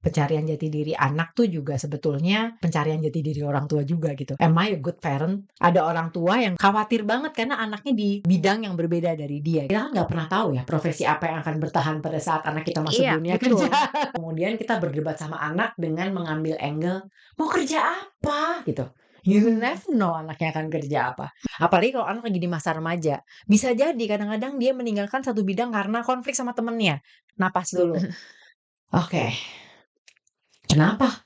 pencarian jati diri anak tuh juga sebetulnya pencarian jati diri orang tua juga gitu. Am I a good parent? Ada orang tua yang khawatir banget karena anaknya di bidang yang berbeda dari dia. Kita kan nggak pernah tahu ya profesi apa yang akan bertahan pada saat anak kita masuk Iya, dunia betul. kerja. Kemudian kita berdebat sama anak dengan mengambil angle, mau kerja apa gitu. You never know anaknya akan kerja apa. Apalagi kalau anak lagi di masa remaja. Bisa jadi kadang-kadang dia meninggalkan satu bidang karena konflik sama temennya. Napas dulu. Oke. Kenapa?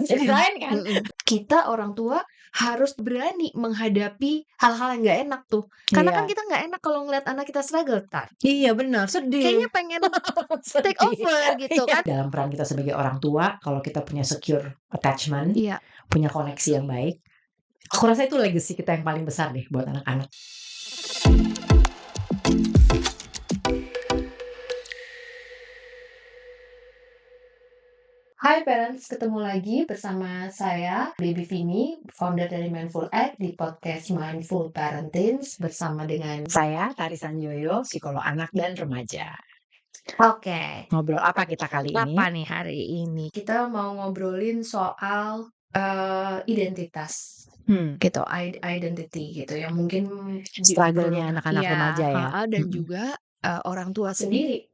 Ceritain kan? Kita orang tua harus berani menghadapi hal-hal yang nggak enak tuh. Karena kan Iya. kita nggak enak kalau ngeliat anak kita struggle, Tar. Iya benar, sedih. Kayaknya pengen take Sedih. over gitu Iya. kan. Dalam peran kita sebagai orang tua, kalau kita punya secure attachment, Iya. punya koneksi yang baik, aku rasa itu legacy kita yang paling besar deh buat anak-anak. Hai parents, ketemu lagi bersama saya, Baby Vini, founder dari Mindful Act di podcast Mindful Parenting bersama dengan Saya Tari Sanjoyo, psikolog anak dan remaja. Oke. Ngobrol apa kita kali ini? Apa nih hari ini? Kita mau ngobrolin soal identitas. Gitu, identity gitu yang mungkin Struggle-nya anak-anak remaja ya. dan juga orang tua sendiri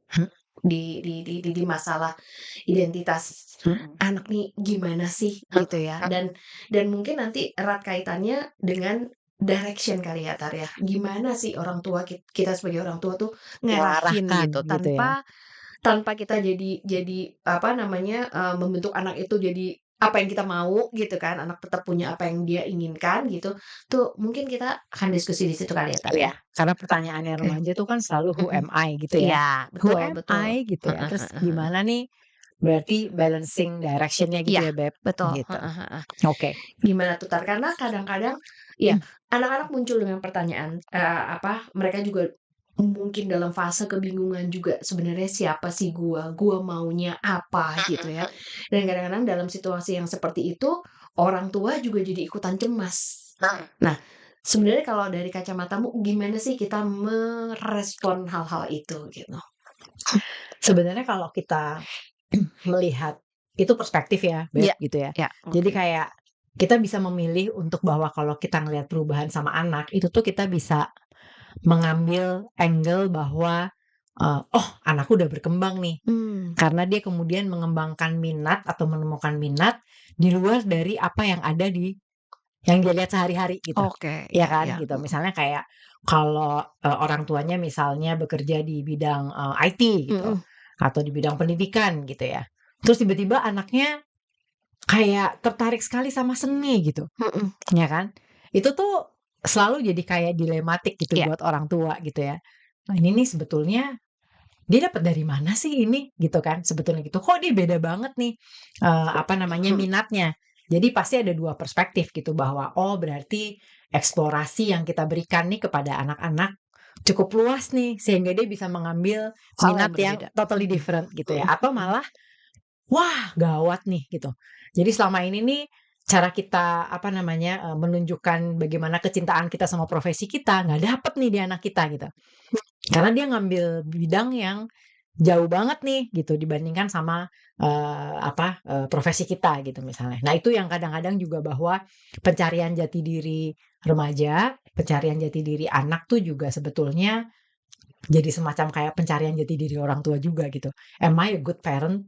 di masalah identitas anak nih gimana sih gitu ya, dan mungkin nanti erat kaitannya dengan direction kali ya, Tar, ya. Gimana sih orang tua kita sebagai orang tua tuh ngarahin Mengarahkan gitu gitu ya. tanpa kita jadi apa namanya, membentuk anak itu jadi apa yang kita mau gitu kan, anak tetap punya apa yang dia inginkan gitu. Tuh mungkin kita akan diskusi di situ kali ya, Tar, ya. Iya, karena pertanyaannya remaja tuh kan selalu who am I gitu ya. Iya, Who betul am betul. I gitu ya. Terus gimana nih berarti balancing direction-nya gitu Iya, ya, Beb? betul, Gitu. Oke. Gimana tuh, Tar? Karena kadang-kadang ya anak-anak muncul dengan pertanyaan, mereka juga mungkin dalam fase kebingungan juga, sebenarnya siapa sih gua maunya apa gitu ya. Dan kadang-kadang dalam situasi yang seperti itu, orang tua juga jadi ikutan cemas. Nah, sebenarnya kalau dari kacamatamu gimana sih kita merespon hal-hal itu gitu? Sebenarnya kalau kita melihat itu perspektif ya, Beb, Iya, gitu ya. iya, Jadi oke. kayak kita bisa memilih untuk bahwa kalau kita ngelihat perubahan sama anak, itu tuh kita bisa mengambil angle bahwa, oh anakku udah berkembang nih. Karena dia kemudian mengembangkan minat atau menemukan minat di luar dari apa yang ada yang dia lihat sehari-hari gitu. Oke, Ya iya kan iya, gitu. Misalnya kayak kalau, orang tuanya misalnya bekerja di bidang, IT gitu, atau di bidang pendidikan gitu ya. Terus tiba-tiba anaknya kayak tertarik sekali sama seni gitu, ya kan. Itu tuh selalu jadi kayak dilematik gitu iya. buat orang tua gitu ya. Nah ini nih sebetulnya dia dapat dari mana sih ini gitu kan sebetulnya gitu. Kok dia beda banget nih, apa namanya, minatnya. Jadi pasti ada 2 perspektif gitu bahwa, oh berarti eksplorasi yang kita berikan nih kepada anak-anak cukup luas nih sehingga dia bisa mengambil Hal yang minat yang berbeda. totally different gitu ya. Atau malah, wah gawat nih gitu. Jadi selama ini nih cara kita, apa namanya, menunjukkan bagaimana kecintaan kita sama profesi kita nggak dapet nih di anak kita gitu. Karena dia ngambil bidang yang jauh banget nih gitu dibandingkan sama, profesi kita gitu misalnya. Nah itu yang kadang-kadang juga bahwa pencarian jati diri remaja, pencarian jati diri anak tuh juga sebetulnya jadi semacam kayak pencarian jati diri orang tua juga gitu. Am I a good parent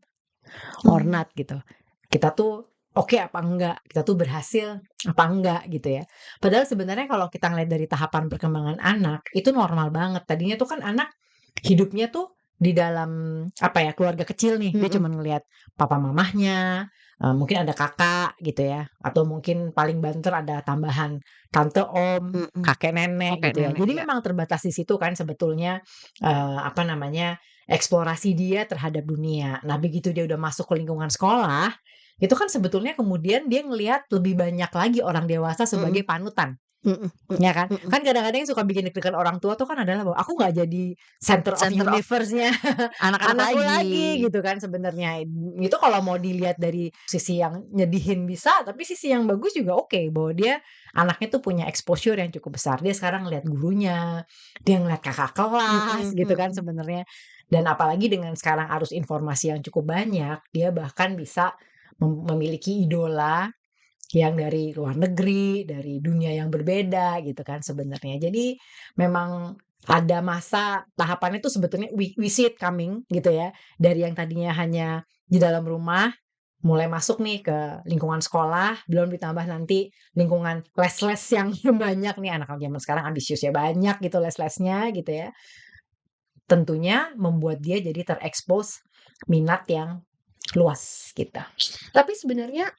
or not gitu. Kita tuh oke apa enggak, kita tuh berhasil apa enggak gitu ya. Padahal sebenarnya kalau kita ngelihat dari tahapan perkembangan anak, itu normal banget. Tadinya tuh kan anak hidupnya tuh di dalam apa ya, keluarga kecil nih. Dia cuman ngelihat papa mamahnya, mungkin ada kakak gitu ya, atau mungkin paling banter ada tambahan tante, om, kakek nenek Kakek gitu ya. nenek, Jadi iya. memang terbatas di situ kan sebetulnya, apa namanya, eksplorasi dia terhadap dunia. Nah begitu dia udah masuk ke lingkungan sekolah, itu kan sebetulnya kemudian dia ngelihat lebih banyak lagi orang dewasa sebagai panutan. Ya kan? Kan kadang-kadang yang suka bikin deg-degan orang tua tuh kan adalah bahwa aku nggak jadi center of Center of universe-nya anak-anak anakku lagi lagi. gitu kan sebenarnya. Itu kalau mau dilihat dari sisi yang nyedihin bisa, tapi sisi yang bagus juga oke, bahwa dia anaknya tuh punya exposure yang cukup besar. Dia sekarang ngelihat gurunya, dia ngelihat kakak kelas gitu kan sebenarnya. Dan apalagi dengan sekarang arus informasi yang cukup banyak, dia bahkan bisa memiliki idola yang dari luar negeri, dari dunia yang berbeda gitu kan sebenarnya. Jadi memang ada masa tahapannya tuh sebetulnya we see it coming gitu ya. Dari yang tadinya hanya di dalam rumah, mulai masuk nih ke lingkungan sekolah, belum ditambah nanti lingkungan les-les yang banyak nih, anak zaman sekarang ambisiusnya banyak gitu les-lesnya gitu ya. Tentunya membuat dia jadi terekspos minat yang luas gitu. Tapi sebenarnya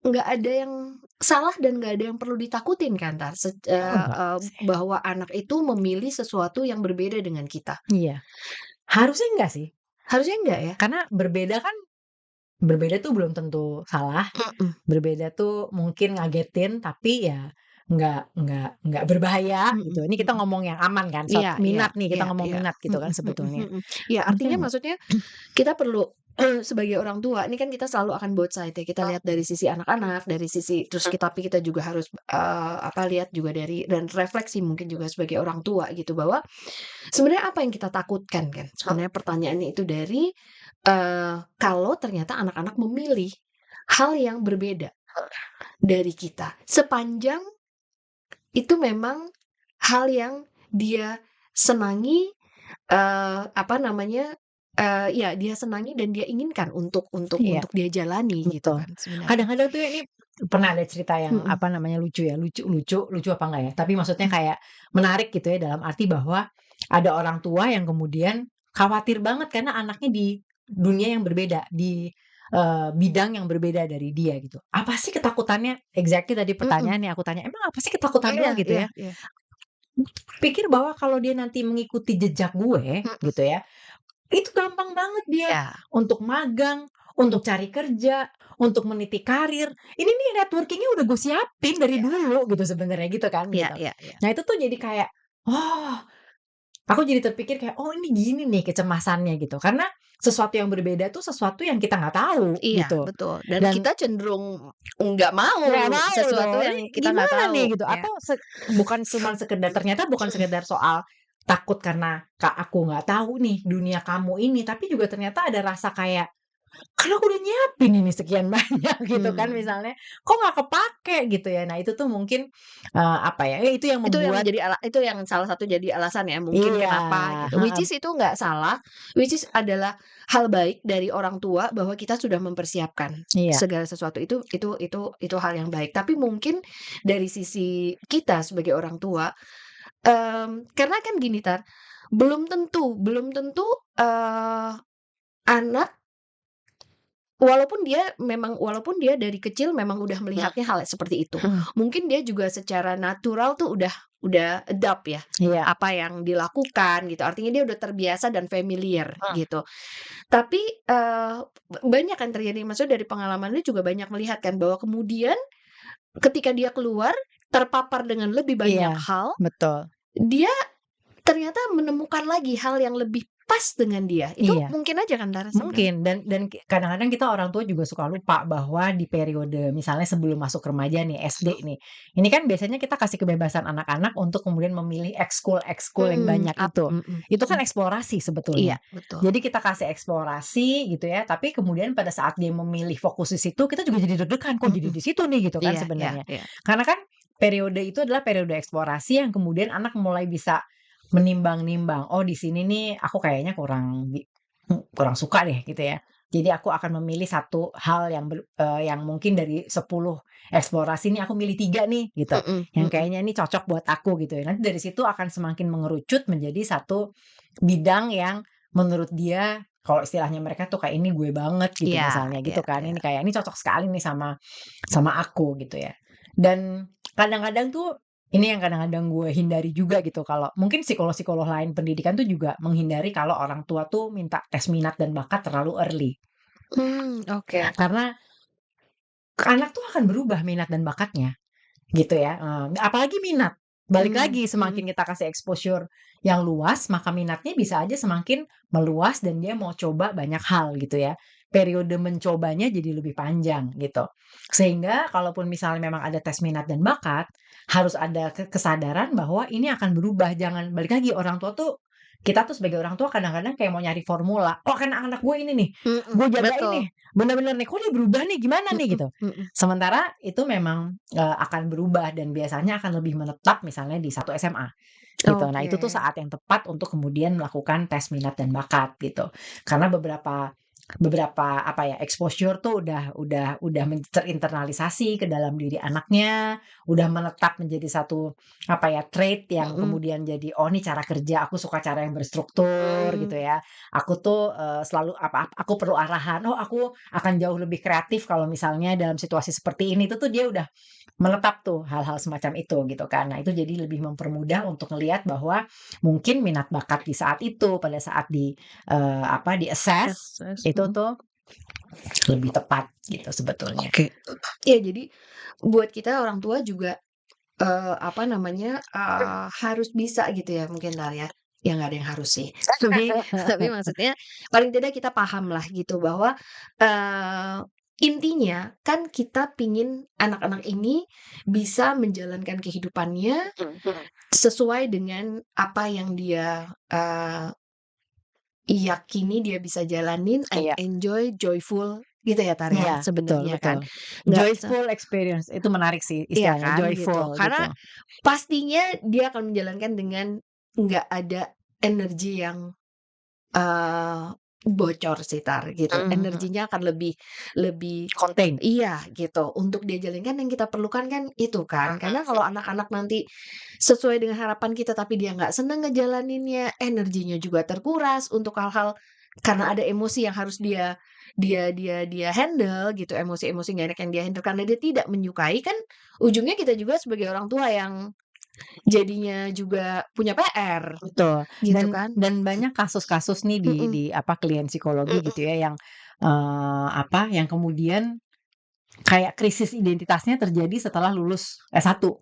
nggak ada yang salah dan nggak ada yang perlu ditakutin kan, Oh, enggak sih. bahwa anak itu memilih sesuatu yang berbeda dengan kita. Iya, harusnya enggak sih, Harusnya enggak ya? karena berbeda tuh belum tentu salah, Mhm, berbeda tuh mungkin ngagetin, tapi ya nggak berbahaya mhm gitu. Ini kita mhm. ngomong yang aman kan, Iya iya minat nih, kita iya ngomong iya. minat gitu kan Mhm mhm sebetulnya. mhm. Iya, Harusnya artinya maksudnya kita perlu sebagai orang tua, ini kan kita selalu akan both side ya, kita lihat dari sisi anak-anak, dari sisi terus tapi kita juga harus, lihat juga dari dan refleksi mungkin juga sebagai orang tua gitu, bahwa sebenarnya apa yang kita takutkan kan? Sebenarnya pertanyaannya itu dari, kalau ternyata anak-anak memilih hal yang berbeda dari kita, sepanjang itu memang hal yang dia senangi, apa namanya, ya dia senangi dan dia inginkan iya. untuk dia jalani gitu Betul. kan sebenarnya. Kadang-kadang tuh ini pernah ada cerita yang Mhm, apa namanya, lucu ya, lucu apa enggak ya, tapi maksudnya kayak menarik gitu ya dalam arti bahwa ada orang tua yang kemudian khawatir banget karena anaknya di dunia yang berbeda, di, bidang yang berbeda dari dia gitu. Apa sih ketakutannya? Exactly tadi mhm. pertanyaannya aku tanya, "Emang apa sih ketakutan Iya lo?" Gitu iya ya. iya. Pikir bahwa kalau dia nanti mengikuti jejak gue Mhm. gitu ya, itu gampang banget dia Iya untuk magang, untuk cari kerja, untuk meniti karir. Ini nih networking-nya udah gue siapin dari iya dulu gitu sebenarnya gitu kan iya gitu. iya iya. Nah itu tuh jadi kayak, oh, aku jadi terpikir kayak, oh ini gini nih kecemasannya gitu. Karena sesuatu yang berbeda tuh sesuatu yang kita nggak tahu Iya gitu. betul, dan Dan kita cenderung nggak mau nggak mau sesuatu loh, yang ini kita nggak gimana tahu nih gitu, ya. atau bukan cuman sekedar ternyata bukan sekedar soal takut karena aku nggak tahu nih dunia kamu ini, tapi juga ternyata ada rasa kayak, "Kan aku udah nyiapin ini sekian banyak," gitu kan Mmm. misalnya, "kok nggak kepake?" Gitu ya. Nah itu tuh mungkin, apa ya, itu yang membuat Itu yang salah satu jadi alasan ya mungkin iya, kenapa gitu, which heeh, is itu nggak salah, which is adalah hal baik dari orang tua bahwa kita sudah mempersiapkan iya, segala sesuatu itu hal yang baik. Tapi mungkin dari sisi kita sebagai orang tua, karena kan gini belum tentu, anak walaupun dia dari kecil memang udah melihatnya hal seperti itu. mhm, Mungkin dia juga secara natural tuh udah adopt ya, iya, apa yang dilakukan gitu. Artinya dia udah terbiasa dan familiar mmm, gitu. Tapi, banyak kan terjadi, maksudnya dari pengalamannya juga banyak melihat kan bahwa kemudian ketika dia keluar, terpapar dengan lebih iya, banyak hal, betul, dia ternyata menemukan lagi hal yang lebih pas dengan dia. Itu iya. mungkin aja kan sebenarnya. Mungkin dan kadang-kadang kita orang tua juga suka lupa bahwa di periode misalnya sebelum masuk remaja nih, SD nih, ini kan biasanya kita kasih kebebasan anak-anak untuk kemudian memilih ekskul-ekskul yang banyak itu. Mhm Itu kan mhm. eksplorasi Iya, sebetulnya. betul. Jadi kita kasih eksplorasi gitu ya, tapi kemudian pada saat dia memilih fokus di situ, kita juga jadi deg-degan, kok jadi Mhm. di situ nih gitu kan Iya iya sebenarnya. iya. Karena kan periode itu adalah periode eksplorasi yang kemudian anak mulai bisa menimbang-nimbang, "Oh di sini nih aku kayaknya kurang suka deh," gitu ya. Jadi aku akan memilih satu hal yang mungkin dari 10 eksplorasi ini aku milih 3 nih gitu, Mhm yang mhm. kayaknya ini cocok buat aku gitu ya. Nanti dari situ akan semakin mengerucut menjadi satu bidang yang menurut dia kalau istilahnya mereka tuh kayak, "Ini gue banget," gitu Iya misalnya iya gitu kan. iya. Ini cocok sekali nih sama aku gitu ya. Dan kadang-kadang tuh ini yang kadang-kadang gue hindari juga gitu kalau mungkin psikolog-psikolog lain pendidikan tuh juga menghindari kalau orang tua tuh minta tes minat dan bakat terlalu early. Oke. Karena anak tuh akan berubah minat dan bakatnya gitu ya, apalagi minat. Balik lagi Mhm. semakin kita kasih exposure yang luas, maka minatnya bisa aja semakin meluas dan dia mau coba banyak hal gitu ya. Periode mencobanya jadi lebih panjang gitu. Sehingga kalaupun misalnya memang ada tes minat dan bakat, harus ada kesadaran bahwa ini akan berubah. Jangan balik lagi orang tua tuh kita tuh sebagai orang tua kadang-kadang kayak mau nyari formula, "Oh kan anak gue ini nih, gue jagain betul. nih, bener-bener nih, kok dia berubah nih, gimana nih?" Mhm Gitu. mhm. Sementara itu memang, akan berubah dan biasanya akan lebih menetap misalnya di satu SMA, gitu. Nah, itu tuh Oke. saat yang tepat untuk kemudian melakukan tes minat dan bakat, gitu. Karena beberapa beberapa apa ya, exposure tuh udah terinternalisasi ke dalam diri anaknya, udah menetap menjadi satu apa ya, trait yang Mhm. kemudian jadi, "Oh, ini cara kerja, aku suka cara yang berstruktur," gitu Mmm. ya. "Aku tuh, selalu aku perlu arahan, oh aku akan jauh lebih kreatif kalau misalnya dalam situasi seperti ini." Itu tuh dia udah menetap tuh hal-hal semacam itu gitu kan. Nah, itu jadi lebih mempermudah untuk ngelihat bahwa mungkin minat bakat di saat itu, pada saat di-assess, Yes, itu tuh lebih tepat gitu sebetulnya. oke. Iya, jadi buat kita orang tua juga, apa namanya, harus bisa gitu ya mungkin Tar ya. Ya nggak ada yang harus sih. Tapi maksudnya paling tidak kita paham lah gitu bahwa, eee, intinya kan kita pingin anak-anak ini bisa menjalankan kehidupannya sesuai dengan apa yang dia, yakini dia bisa jalanin and Iya. enjoy, joyful gitu ya Tar ya Iya, betul sebenarnya kan. betul. Nggak Joyful experience, itu menarik sih Iya istilahnya, kan, gitu. joyful Karena gitu. pastinya dia akan menjalankan dengan nggak ada energi yang, eee, bocor sih, Tar, gitu. Mhm mhm. Energinya akan lebih lebih Contain. iya, gitu, untuk dia jalankan yang kita perlukan kan itu kan. Karena kalau anak-anak nanti sesuai dengan harapan kita, tapi dia nggak seneng ngejalaninnya, energinya juga terkuras untuk hal-hal karena ada emosi yang harus dia handle gitu, emosi-emosi nggak enak yang dia handle karena dia tidak menyukai, kan ujungnya kita juga sebagai orang tua yang jadinya juga punya PR, Betul, gitu kan. dan banyak kasus-kasus nih di Mhm apa, klien psikologi gitu mhm. ya yang, yang kemudian kayak krisis identitasnya terjadi setelah lulus S1.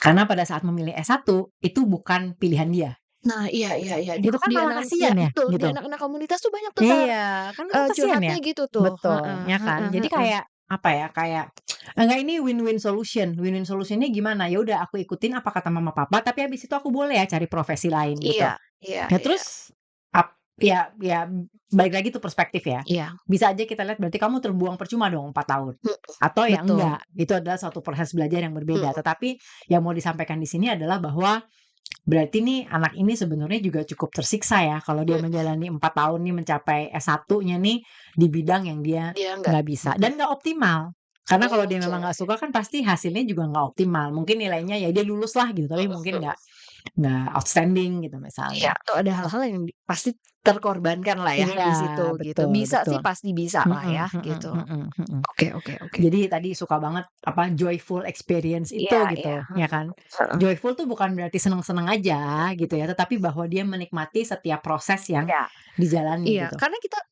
Karena pada saat memilih S1, itu bukan pilihan dia. Nah, iya iya iya, Itu kan di malah anak-anak ya kasihan ya, betul, di gitu. anak-anak komunitas tuh banyak tuh, Tar, Iya, kan kasihan curhatnya ya. gitu tuh, Betul, heeh ya kan. heeh Jadi heeh. kayak, apa ya, kayak, enggak ini win-win solution. Win-win solution-nya gimana? Ya udah aku ikutin apa kata mama papa, tapi habis itu aku boleh ya cari profesi lain gitu. Iya iya Ya iya terus ya balik lagi tuh perspektif ya. iya, Bisa aja kita lihat berarti kamu terbuang percuma dong 4 tahun. mhm, Atau ya betul, enggak, itu adalah suatu proses belajar yang berbeda. mhm, Tetapi yang mau disampaikan di sini adalah bahwa berarti nih anak ini sebenarnya juga cukup tersiksa ya kalau dia mhm, menjalani 4 tahun nih mencapai S1-nya nih di bidang yang dia dia enggak nggak bisa mhm, dan nggak optimal. Karena kalau dia oke memang nggak oke, suka kan pasti hasilnya juga nggak optimal. Mungkin nilainya ya dia lulus lah gitu, tapi mhm mungkin mhm. nggak outstanding gitu Iya, misalnya. atau ada hal-hal yang pasti terkorbankan lah ya Iya, di situ gitu. betul Bisa sih betul. pasti bisa lah Mhm ya mhm gitu. mhm mhm. Oke oke oke. Jadi tadi suka banget apa, joyful experience itu Iya iya, gitu, ya heeh kan. heeh. Joyful tuh bukan berarti seneng-seneng aja gitu ya, tetapi bahwa dia menikmati setiap proses yang Iya. dijalani Iya, gitu.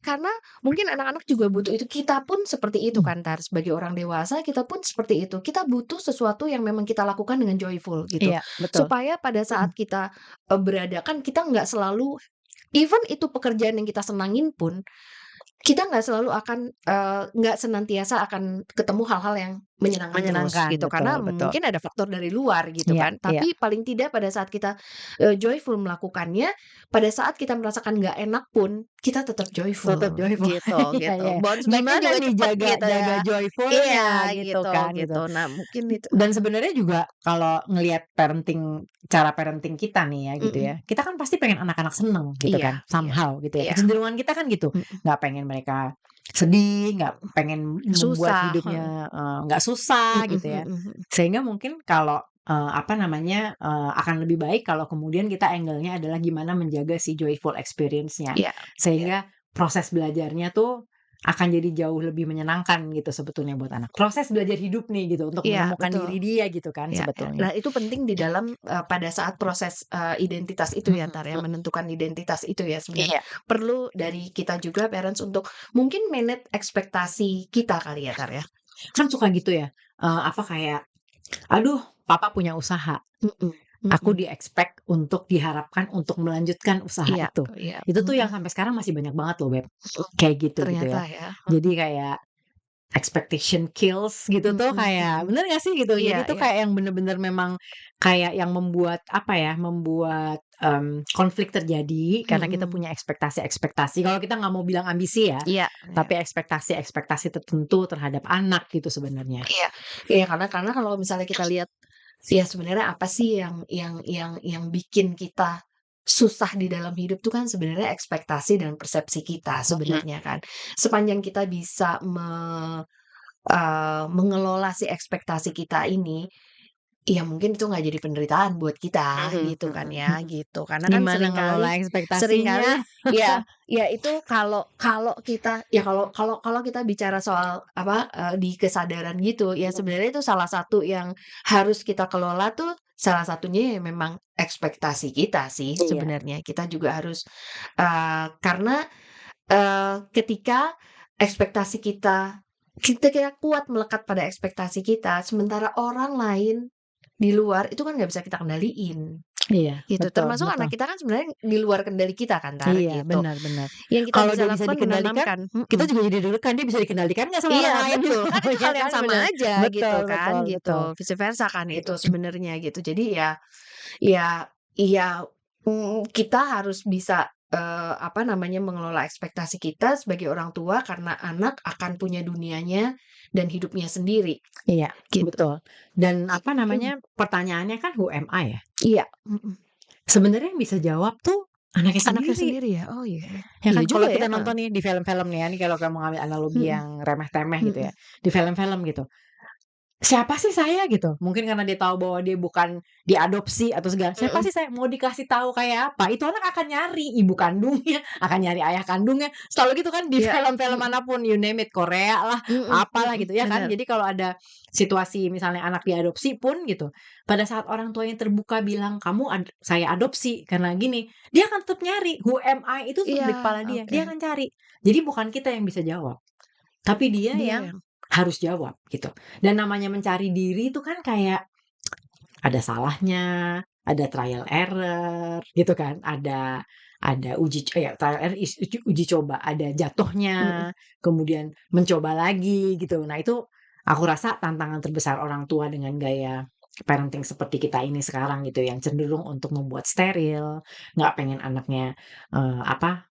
karena mungkin anak-anak juga butuh itu, kita pun seperti itu Mmm, kan Tar, sebagai orang dewasa kita pun seperti itu. Kita butuh sesuatu yang memang kita lakukan dengan joyful gitu. iya betul. Supaya pada saat kita, berada kan kita nggak selalu even itu pekerjaan yang kita senangin pun, kita nggak selalu akan, nggak senantiasa akan ketemu hal-hal yang menyenangkan terus Menyenangkan, gitu, betul karena betul. mungkin ada faktor dari luar gitu Iya kan. iya. Tapi paling tidak pada saat kita, joyful melakukannya, pada saat kita merasakan nggak enak pun, kita tetap Tetap joyful joyful. gitu Iya gitu. iya. Bounce back-nya Gimana juga nih cepet jaga gitu jaga ya. joyful-nya Iya gitu gitu kan, gitu. gitu. Nah mungkin itu Dan sebenarnya juga kalau ngelihat cara parenting kita nih ya gitu mhm, ya, kita kan pasti pengen anak-anak seneng gitu iya kan, iya somehow gitu ya. iya, Kecenderungan kita kan gitu, mhm, nggak pengen mereka sedih, nggak pengen membuat susah, heeh, hidupnya, nggak susah mhm gitu ya. mhm mhm, Sehingga mungkin kalau, akan lebih baik kalau kemudian kita angle-nya adalah gimana menjaga si joyful experience-nya. iya iya Sehingga proses belajarnya tuh akan jadi jauh lebih menyenangkan gitu sebetulnya buat anak. Proses belajar hidup nih gitu, untuk iya menemukan betul. diri dia gitu kan Ya ya. sebetulnya. Nah, itu penting di dalam, pada saat proses, identitas itu ya, Mhm Tar, ya, mhm. menentukan identitas itu ya sebenarnya. Iya. Perlu dari kita juga parents untuk mungkin manage ekspektasi kita kali ya, Tar, ya? Kan suka gitu ya, kayak, "Aduh, papa punya usaha, Mhm aku mhm. di-expect untuk diharapkan untuk melanjutkan usaha Iya itu." iya, Itu tuh yang mhm sampai sekarang masih banyak banget loh, Beb, mhm. kayak gitu Ternyata ya. ya, Jadi mhm. kayak expectation kills gitu tuh Mhm kayak mhm. bener gak sih gitu? Iya Jadi tuh iya. kayak yang bener-bener memang kayak yang membuat apa ya, membuat, konflik terjadi karena kita Mhm. punya ekspektasi-ekspektasi. Kalau kita nggak mau bilang ambisi ya, Iya iya. tapi ekspektasi-ekspektasi tertentu terhadap anak gitu sebenarnya. Iya. Iya, karena kalau misalnya kita lihat, ya sebenarnya apa sih yang bikin kita susah di dalam hidup tuh kan sebenarnya ekspektasi dan persepsi kita Mhm. sebenarnya kan. Sepanjang kita bisa mengelola si ekspektasi kita ini, ya mungkin itu nggak jadi penderitaan buat kita Mhm gitu kan mhm ya, mhm. gitu. Karena kan Gimana ngelola ekspektasinya? seringkali ya ya itu kalau kalau kita ya kalau kita bicara soal apa, di kesadaran gitu, ya sebenarnya itu salah satu yang harus kita kelola tuh, salah satunya ya memang ekspektasi kita sih Iya sebenarnya. Kita juga harus, karena, ketika ekspektasi kita kuat melekat pada ekspektasi kita, sementara orang lain di luar itu kan nggak bisa kita kendaliin, iya, gitu. betul Termasuk betul. anak kita kan sebenarnya di luar kendali kita kan, Iya, gitu. benar benar. Yang kita Kalau bisa dia bisa lakukan dikendalikan, menanamkan kita mhm. juga jadi deg-degan, dia bisa dikendalikan nggak sama orang Iya lain betul, gitu, kan itu ya hal yang kan? sama Bener. aja Betul gitu betul kan, betul. gitu. Vice versa kan Gitu. itu sebenarnya gitu. Jadi ya ya, kita harus bisa, apa namanya, mengelola ekspektasi kita sebagai orang tua karena anak akan punya dunianya dan hidupnya sendiri, Iya, gitu. betul. Dan apa namanya, pertanyaannya kan who am I ya? Iya, mhm. Sebenarnya yang bisa jawab tuh anaknya Anaknya sendiri, sendiri ya? Oh iya ya. ya Iya kan? juga Kalau ya, kita heeh. nonton nih di film-film nih ya, nih kalau kamu ngambil analogi Mhm yang remeh-temeh gitu ya, mhm. di film-film gitu. Siapa sih saya gitu? Mungkin karena dia tahu bahwa dia bukan diadopsi atau segala, siapa Mhm. sih saya? Mau dikasih tahu kayak apa, itu anak akan nyari ibu kandungnya, akan nyari ayah kandungnya, selalu gitu kan di Iya, film-film mhm. manapun, you name it, Korea lah, Mhm apalah mhm, gitu ya kan. bener. Jadi kalau ada situasi misalnya anak diadopsi pun gitu, pada saat orang tuanya terbuka bilang, "Kamu saya adopsi karena gini," dia akan tetap nyari, who am I itu tetap Iya, di kepala oke. dia akan cari. Jadi bukan kita yang bisa jawab. Tapi dia Dia yang yang harus jawab gitu. Dan namanya mencari diri itu kan kayak ada salahnya, ada trial error gitu kan, ada trial error uji coba, ada mhm. jatuhnya, kemudian mencoba lagi gitu. Nah itu aku rasa tantangan terbesar orang tua dengan gaya parenting seperti kita ini sekarang gitu, yang cenderung untuk membuat steril, nggak pengen anaknya,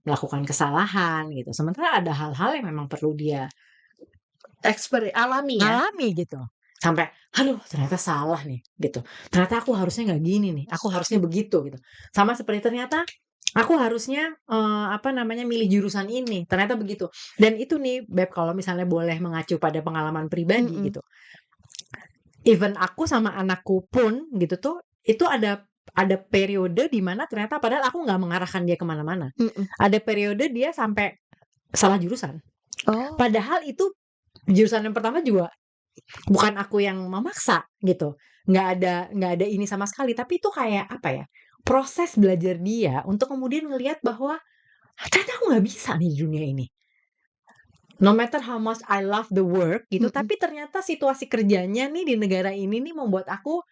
melakukan kesalahan gitu. Sementara ada hal-hal yang memang perlu dia Alami ya? ngalami gitu, sampai, "Aduh ternyata salah nih," gitu. "Ternyata aku harusnya nggak gini nih, aku harusnya begitu," gitu. Sama seperti ternyata aku harusnya, milih jurusan ini, ternyata begitu. Dan itu nih Beb, kalau misalnya boleh mengacu pada pengalaman pribadi Mhm gitu, even aku sama anakku pun gitu tuh, itu ada periode di mana ternyata padahal aku nggak mengarahkan dia ke mana-mana. mhm. Ada periode dia sampai salah jurusan. Oh, Padahal itu jurusan yang pertama juga bukan aku yang memaksa gitu, nggak ada ini sama sekali, tapi itu kayak apa ya, proses belajar dia untuk kemudian ngelihat bahwa, ternyata aku nggak bisa nih di dunia ini. No matter how much I love the work gitu, mhm. tapi ternyata situasi kerjanya nih di negara ini nih membuat aku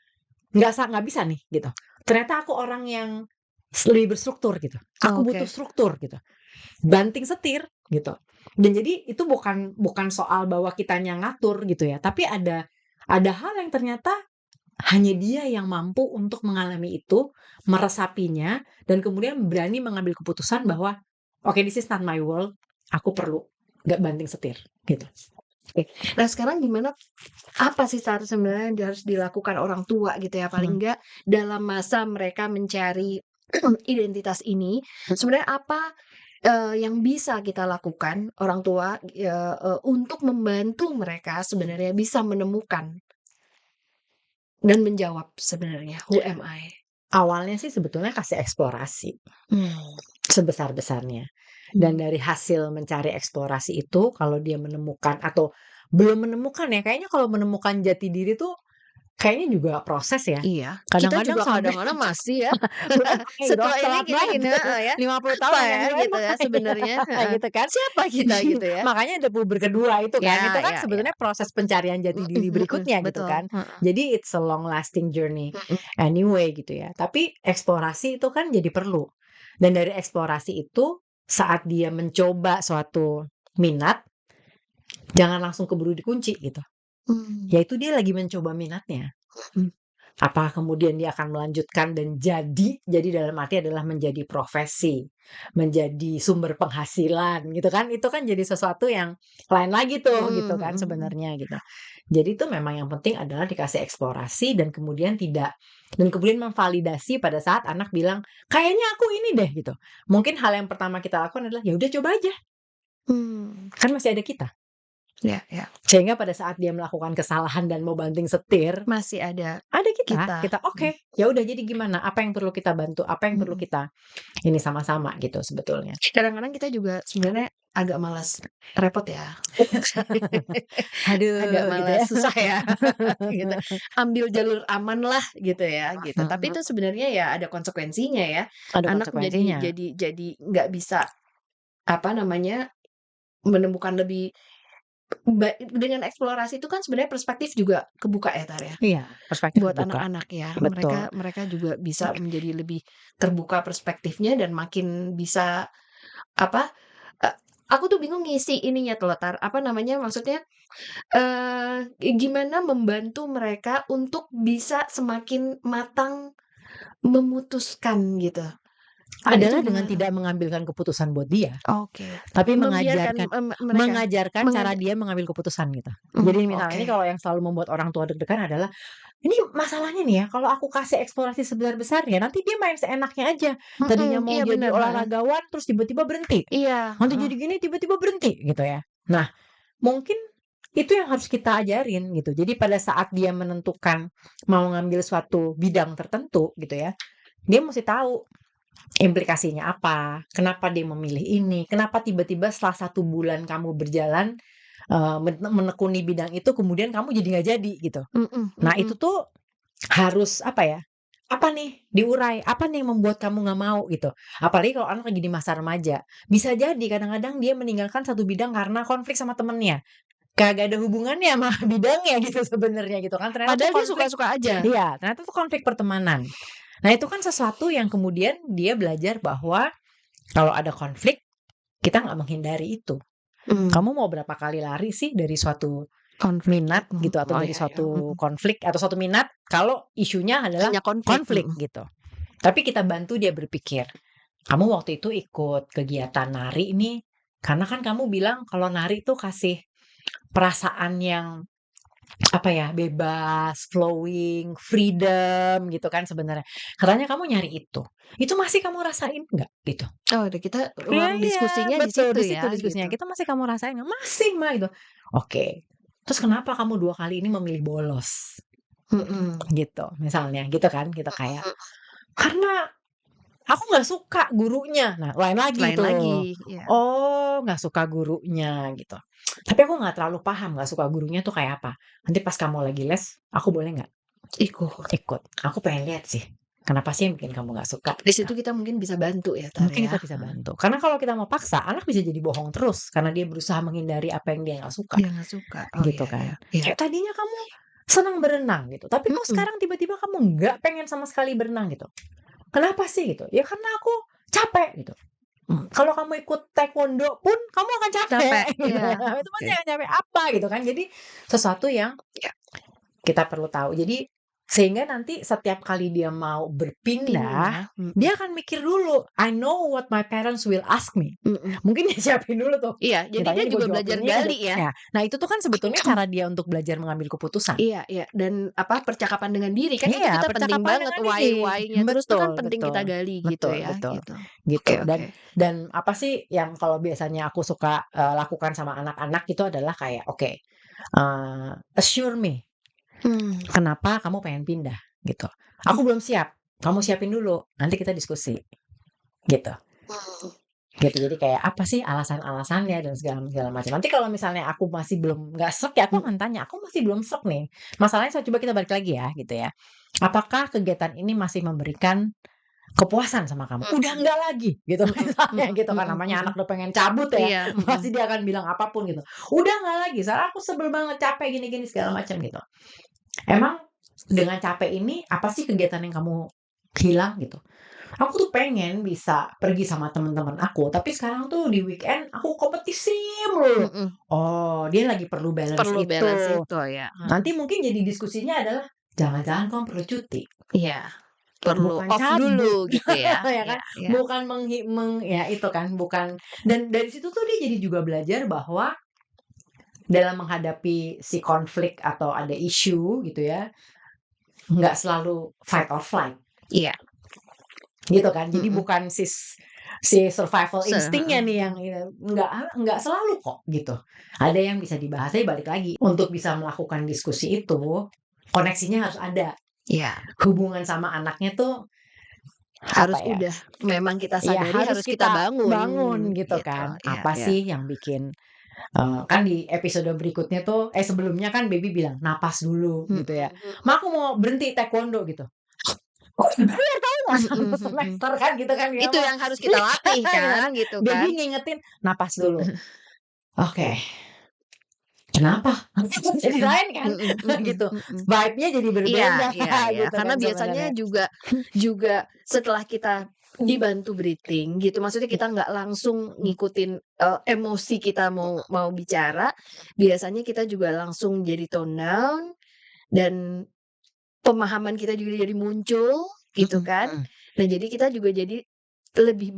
nggak bisa nih gitu. Ternyata aku orang yang lebih berstruktur gitu, aku butuh Oke. struktur gitu, banting setir gitu. Dan jadi itu bukan bukan soal bahwa kitanya ngatur gitu ya, tapi ada hal yang ternyata hanya dia yang mampu untuk mengalami itu, meresapinya, dan kemudian berani mengambil keputusan bahwa, "Oke, this is not my world, aku perlu nggak banting setir," gitu. Oke. Nah sekarang gimana, apa sih sebenarnya yang harus dilakukan orang tua gitu ya, paling Mhm, enggak dalam masa mereka mencari identitas ini, sebenarnya apa, yang bisa kita lakukan orang tua, untuk membantu mereka sebenarnya bisa menemukan dan menjawab sebenarnya, "Who am I?" awalnya sih sebetulnya kasih eksplorasi, Mmm, sebesar-besarnya. Dan mmm. dari hasil mencari eksplorasi itu, kalau dia menemukan atau belum menemukan ya, kayaknya kalau menemukan jati diri tuh kayaknya juga proses ya. Iya, kita Kadang-kadang juga sampai kadang-kadang masih ya, udah udah setelah ini telat kita banget, gini heeh, ya, 50 tahun apa nggak ya nyanyi-nyanyi gitu ya sebenarnya, heeh. gitu kan. Siapa kita gitu ya? Makanya ada puber kedua Ya itu kan ya ya, sebenarnya proses pencarian jati diri mhm mhm, berikutnya gitu betul, kan. heeh, Jadi it's a long lasting journey mhm, anyway gitu ya. Tapi eksplorasi itu kan jadi perlu. Dan dari eksplorasi itu, saat dia mencoba suatu minat, Jangan langsung keburu dikunci gitu. Mmm. Yaitu dia lagi mencoba minatnya. Mhm. Apa kemudian dia akan melanjutkan dan jadi dalam arti adalah menjadi profesi, menjadi sumber penghasilan gitu kan, itu kan jadi sesuatu yang lain lagi tuh gitu Mhm kan mhm mhm. sebenarnya gitu. Jadi itu memang yang penting adalah dikasih eksplorasi dan kemudian memvalidasi pada saat anak bilang, "Kayaknya aku ini deh," gitu. Mungkin hal yang pertama kita lakukan adalah, ya udah coba aja, Mmm. kan masih ada kita. Ya ya. Sehingga pada saat dia melakukan kesalahan dan mau banting setir, Masih ada ada kita, kita. kita oke, ya udah jadi gimana, apa yang perlu kita bantu, apa yang perlu Mhm. kita ini sama-sama gitu sebetulnya. Kadang-kadang kita juga sebenarnya agak malas repot ya. Agak Aduh gitu malas, ya. susah ya, gitu. Ambil jalur aman lah gitu ya, gitu. Tapi Mhm, itu sebenarnya ya ada konsekuensinya ya. ada Anak konsekuensinya. jadi nggak bisa, apa namanya, menemukan lebih dengan eksplorasi itu kan sebenarnya perspektif juga kebuka ya, Tar, ya? Iya, perspektif Buat kebuka, anak-anak ya. betul. Mereka mereka juga bisa menjadi lebih terbuka perspektifnya dan makin bisa, apa, aku tuh bingung ngisi ininya tuh loh, Tar, apa namanya, maksudnya, gimana membantu mereka untuk bisa semakin matang memutuskan gitu. Nah itu Adalah dengan gimana? tidak mengambilkan keputusan buat dia, Oke. tapi Membiarkan, mereka mengajarkan cara mengaj dia mengambil keputusan gitu. Jadi misalnya oke. ini kalau yang selalu membuat orang tua deg-degan adalah, "Ini masalahnya nih ya, kalau aku kasih eksplorasi sebesar-besarnya, nanti dia main seenaknya aja. Tadinya mau Iya jadi bener, heeh. olahragawan, terus tiba-tiba berhenti. Iya, Nanti heeh. jadi gini, tiba-tiba berhenti," gitu ya. Nah, mungkin itu yang harus kita ajarin gitu. Jadi pada saat dia menentukan mau ngambil suatu bidang tertentu gitu ya, dia mesti tahu implikasinya apa, kenapa dia memilih ini, kenapa tiba-tiba setelah 1 bulan kamu berjalan, menekuni bidang itu kemudian kamu jadi nggak jadi gitu. Mhm Nah itu mhm. tuh harus apa ya, apa nih diurai, apa nih yang membuat kamu nggak mau gitu. Apalagi kalau anak lagi di masa remaja. Bisa jadi kadang-kadang dia meninggalkan satu bidang karena konflik sama temennya. Kagak ada hubungannya sama bidangnya gitu sebenarnya gitu kan, ternyata tuh Padahal dia konflik suka-suka aja. iya, ternyata tuh konflik pertemanan. Nah itu kan sesuatu yang kemudian dia belajar bahwa kalau ada konflik, kita nggak menghindari itu. Mmm, Kamu mau berapa kali lari sih dari suatu konflik ya, minat gitu atau oh dari ya ya, suatu konflik atau suatu minat kalau isunya adalah hanya konflik, konflik gitu. Tapi kita bantu dia berpikir, "Kamu waktu itu ikut kegiatan nari ini karena kan kamu bilang kalau nari itu kasih perasaan yang apa ya, bebas, flowing, freedom gitu kan sebenarnya. Katanya kamu nyari itu. Itu masih kamu rasain nggak?" Gitu. Oh udah kita Iya ruang iya, diskusinya di betul, situ di situ ya, diskusinya, gitu. "Kita masih kamu rasain nggak?" "Masih, Ma," gitu. "Oke, terus kenapa kamu 2 kali ini memilih bolos?" Mhm. Gitu, misalnya gitu kan, kita kayak, "Karena aku nggak suka gurunya." Nah, lain lagi Lain tuh. lagi, iya. "Oh, nggak suka gurunya," gitu. "Tapi aku nggak terlalu paham nggak suka gurunya tuh kayak apa. Nanti pas kamu lagi les, aku boleh nggak Ikut. ikut? Aku pengen lihat sih, kenapa sih yang bikin kamu nggak suka?" Di Gitu. situ kita mungkin bisa bantu ya, Tar, Mungkin ya. kita bisa bantu. Karena kalau kita mau paksa, anak bisa jadi bohong terus karena dia berusaha menghindari apa yang dia nggak suka, Dia nggak suka. Oh gitu iya iya kan. iya. Kayak tadinya kamu senang berenang gitu, tapi kok Mhm. sekarang tiba-tiba kamu nggak pengen sama sekali berenang gitu. Kenapa sih gitu? Ya karena aku capek gitu. Kalau kamu ikut taekwondo pun kamu akan capek Capek, gitu iya, ya. Itu oke. pasti akan capek apa gitu kan. Jadi sesuatu yang Iya. kita perlu tahu. Jadi sehingga nanti setiap kali dia mau berpindah, Pindah, mhm dia akan mikir dulu, "I know what my parents will ask me." mhm. Mungkin dia siapin dulu tuh, Iya, jadi ditanya dia nih gue juga jawab belajar ini ada gali ya. ya. Nah itu tuh kan sebetulnya cara dia untuk belajar mengambil keputusan. Iya iya, dan apa, percakapan dengan diri kan itu Iya, kita penting percakapan banget dengan diri. why-nya terus tuh kan Betul penting kita betul. gali gitu Betul ya, betul. gitu. Oke Gitu. oke. Dan apa sih yang kalau biasanya aku suka, lakukan sama anak-anak itu adalah kayak, "Oke, assure me, Mmm. kenapa kamu pengen pindah?" Gitu. "Aku belum siap, kamu siapin dulu, nanti kita diskusi." Gitu. Mhm. Gitu, jadi kayak apa sih alasan-alasannya dan segala segala macam. Nanti kalau misalnya aku masih belum nggak sreg ya aku Mhm. akan tanya, "Aku masih belum sreg nih, masalahnya coba kita balik lagi ya," gitu ya. "Apakah kegiatan ini masih memberikan kepuasan sama kamu?" "Udah Mhm enggak lagi," gitu mhm misalnya mhm gitu kan, mhm namanya mhm. anak udah pengen cabut ya, Iya, mhm. pasti dia akan bilang apapun gitu, "Udah enggak lagi, soalnya aku sebel banget, capek gini gini," segala macam gitu. "Emang dengan capek ini, apa sih kegiatan yang kamu hilang?" Gitu. Aku tuh pengen bisa pergi sama teman-teman aku, tapi sekarang tuh di weekend aku kompetisi mulu. Mhm. Oh, dia lagi perlu balance Perlu balance itu. itu ya, Nanti mungkin jadi diskusinya adalah, jangan-jangan kamu perlu cuti, iya, perlu bukan off cabut, dulu gitu ya, ya kan? iya iya. Bukan ya itu kan, bukan dan dari situ tuh dia jadi juga belajar bahwa dalam menghadapi si konflik atau ada isu gitu ya, nggak selalu fight or flight. Iya, Gitu kan. Jadi mhm, bukan si survival instingnya nih yang mhm. nggak selalu kok gitu. Ada yang bisa dibahas, tapi balik lagi untuk bisa melakukan diskusi itu, koneksinya harus ada. Iya, Hubungan sama anaknya tuh apa harus ya, udah memang kita ya sadari harus harus kita kita bangun bangun gitu gitu, kan. iya Apa iya. sih yang bikin kan di episode berikutnya tuh sebelumnya kan Baby bilang, "Napas dulu," Mhm gitu ya. mhm. "Ma, aku mau berhenti taekwondo," gitu. Oh, dibayar tahu nggak Mhm 1 mhm. semester kan gitu kan dia Itu mah. yang harus kita latih Gitu kan, kan. gitu Baby kan. ngingetin, "Napas dulu." Oke, kenapa? Jadi lain kan Mhm mhm gitu. mhm. Vibe-nya jadi Iya berbeda iya iya, gitu karena kan biasanya sebenarnya. juga juga setelah kita dibantu breathing gitu, maksudnya kita nggak langsung ngikutin, emosi kita mau mau bicara, biasanya kita juga langsung jadi tone down dan pemahaman kita juga jadi muncul gitu Mhm kan. mhm. Nah jadi kita juga jadi lebih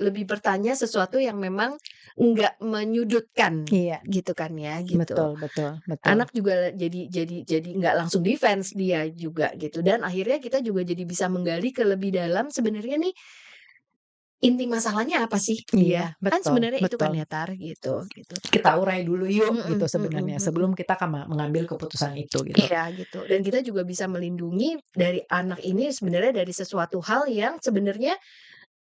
lebih bertanya sesuatu yang memang nggak menyudutkan Iya, gitu kan ya, gitu. betul betul betul. Anak juga jadi nggak langsung defense dia juga gitu dan akhirnya kita juga jadi bisa menggali ke lebih dalam sebenarnya nih, inti masalahnya apa sih Iya, dia? Kan betul sebenarnya itu kan betul. ya Tar, gitu gitu. Kita urai dulu yuk Mhm gitu mhm sebenarnya mhm. sebelum kita mengambil keputusan itu gitu. Iya gitu, dan kita juga bisa melindungi dari anak ini sebenarnya dari sesuatu hal yang sebenarnya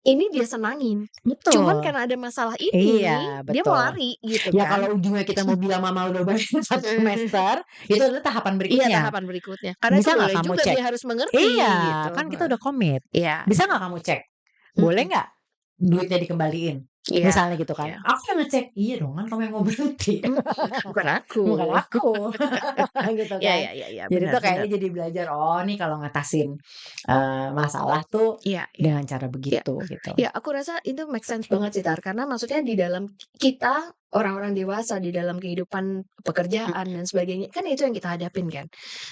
ini dia senangin. Cuman Betul. karena ada masalah Iya, ini, dia mau betul. lari gitu Ya kan. kalau ujungnya kita mau bilang mama udah bayar 1 semester, itu adalah tahapan Iya berikutnya. tahapan berikutnya, karena itu Bisa nggak boleh kamu juga cek? dia harus mengerti Iya, gitu, kan kita heeh. udah komit. Iya Bisa iya, nggak kamu cek? Boleh mhm, nggak duitnya dikembaliin? iya Misalnya gitu kan. iya, Aku yang ngecek, "Iya dong, kan kamu yang mau berhenti." bukan aku. Bukan aku, gitu Iya kan. iya iya iya, Jadi benar tuh benar. kayaknya jadi belajar, oh nih kalau ngatasin, masalah tuh Iya iya dengan cara iya. begitu, gitu. Ya, aku rasa itu make sense banget sih, Tar, karena maksudnya di dalam kita, orang-orang dewasa, di dalam kehidupan pekerjaan dan sebagainya, kan itu yang kita hadapin kan.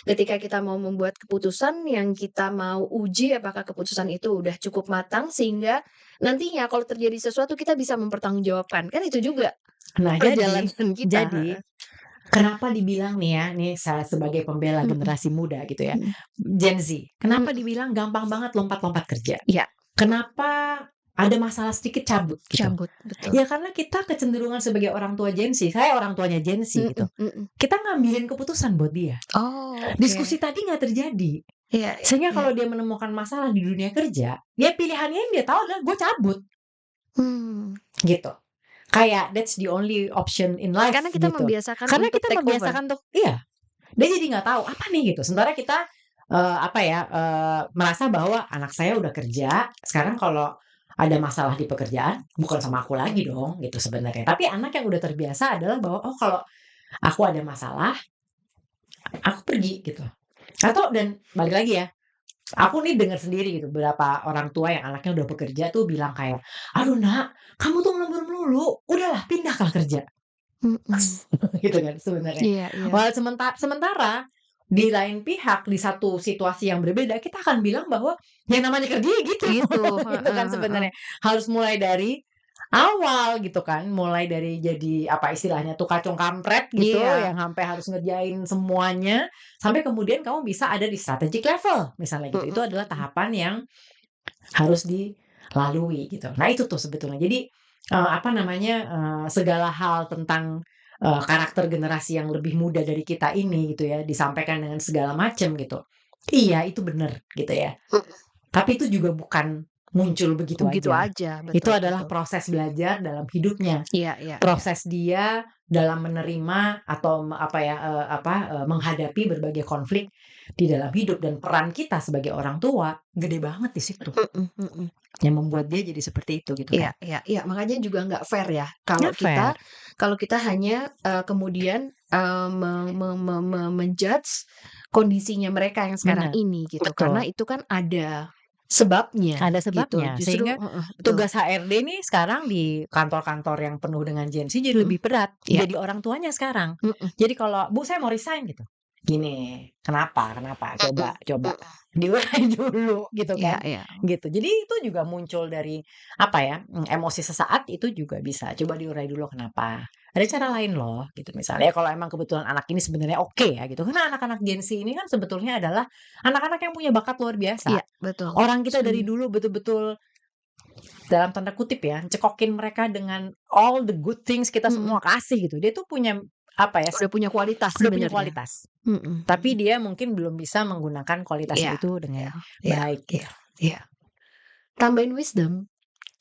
Ketika kita mau membuat keputusan yang kita mau uji apakah keputusan itu udah cukup matang sehingga nantinya kalau terjadi sesuatu kita bisa mempertanggungjawabkan, kan itu juga Nah perjalanan kita, heeh. kenapa dibilang nih ya, nih saya sebagai pembela Mhm generasi muda gitu ya, mhm Gen Z, kenapa mhm. dibilang gampang banget lompat-lompat kerja? Iya, Kenapa ada masalah sedikit cabut gitu? cabut, betul. Ya karena kita kecenderungan sebagai orang tua Gen Z, saya orang tuanya Gen Z gitu, Mhm mhm. kita ngambilin keputusan buat dia. Oh, oke. Diskusi tadi nggak terjadi. Iya iya Sehingga iya. kalau dia menemukan masalah di dunia kerja, ya pilihannya yang dia tahu adalah gue cabut, Mmm. gitu. Kayak that's the only option in life Karena kita gitu. membiasakan Karena untuk kita take over. membiasakan untuk iya, dia jadi nggak tahu apa nih gitu. Sementara kita, apa ya, merasa bahwa anak saya udah kerja, sekarang kalau ada masalah di pekerjaan bukan sama aku lagi dong gitu sebenarnya. Tapi anak yang udah terbiasa adalah bahwa, oh kalau aku ada masalah, aku pergi gitu. Atau dan balik lagi ya, aku nih dengar sendiri gitu, beberapa orang tua yang anaknya udah bekerja tuh bilang kayak, "Aduh Nak, kamu tuh lembur melulu, udahlah pindahlah kerja." Mhm. Gitu kan sebenarnya. Iya iya. Walau sementara di lain pihak, di satu situasi yang berbeda, kita akan bilang bahwa yang namanya kerja ya gitu, Gitu, gitu heeh kan heeh. sebenarnya. Harus mulai dari awal gitu kan, mulai dari jadi apa istilahnya tuh kacung kampret gitu, Iya. yang sampai harus ngerjain semuanya, sampai kemudian kamu bisa ada di strategic level, misalnya gitu. Itu Mhm adalah mhm. tahapan yang harus dilalui gitu. Nah itu tuh sebetulnya. Jadi, apa namanya, segala hal tentang, karakter generasi yang lebih muda dari kita ini gitu ya, disampaikan dengan segala macam gitu. Iya itu bener gitu ya. Mhm. Tapi itu juga bukan muncul begitu Begitu aja. aja, Itu betul adalah betul. proses belajar dalam hidupnya. Iya iya iya. Proses dia dalam menerima atau apa ya, menghadapi berbagai konflik di dalam hidup dan peran kita sebagai orang tua gede banget di situ. Mhm mhm. Yang membuat dia jadi seperti itu gitu Iya kan. iya iya, makanya juga nggak fair ya Nggak fair. kalau kita hanya, kemudian, me me me me men-judge kondisinya mereka yang sekarang Bener. ini gitu, karena Betul. itu kan ada sebabnya Ada gitu. sebabnya, Justru sehingga betul. tugas HRD nih sekarang di kantor-kantor yang penuh dengan Gen Z jadi Mhm. lebih berat, Iya. jadi orang tuanya sekarang. Mhm. Jadi kalau, "Bu, saya mau resign," gitu. Gini, "Kenapa kenapa? Coba Mhm. coba Mhm. diurai dulu," gitu Iya kan, iya. gitu. Jadi itu juga muncul dari, apa ya, emosi sesaat itu juga bisa, "Coba diurai dulu kenapa? Ada cara lain loh," gitu misalnya. Ya kalau emang kebetulan anak ini sebenarnya oke ya gitu, karena anak-anak Gen Z ini kan sebetulnya adalah anak-anak yang punya bakat luar biasa. Iya, betul. Orang kita dari Setuju. dulu betul-betul dalam tanda kutip ya, cekokin mereka dengan all the good things kita Mhm. semua kasih gitu. Dia tuh punya apa ya, Udah punya kualitas udah punya sebenarnya. kualitas. Mhm. Tapi dia mungkin belum bisa menggunakan kualitasnya Iya itu dengan iya iya baik iya gitu. iya. Tambahin wisdom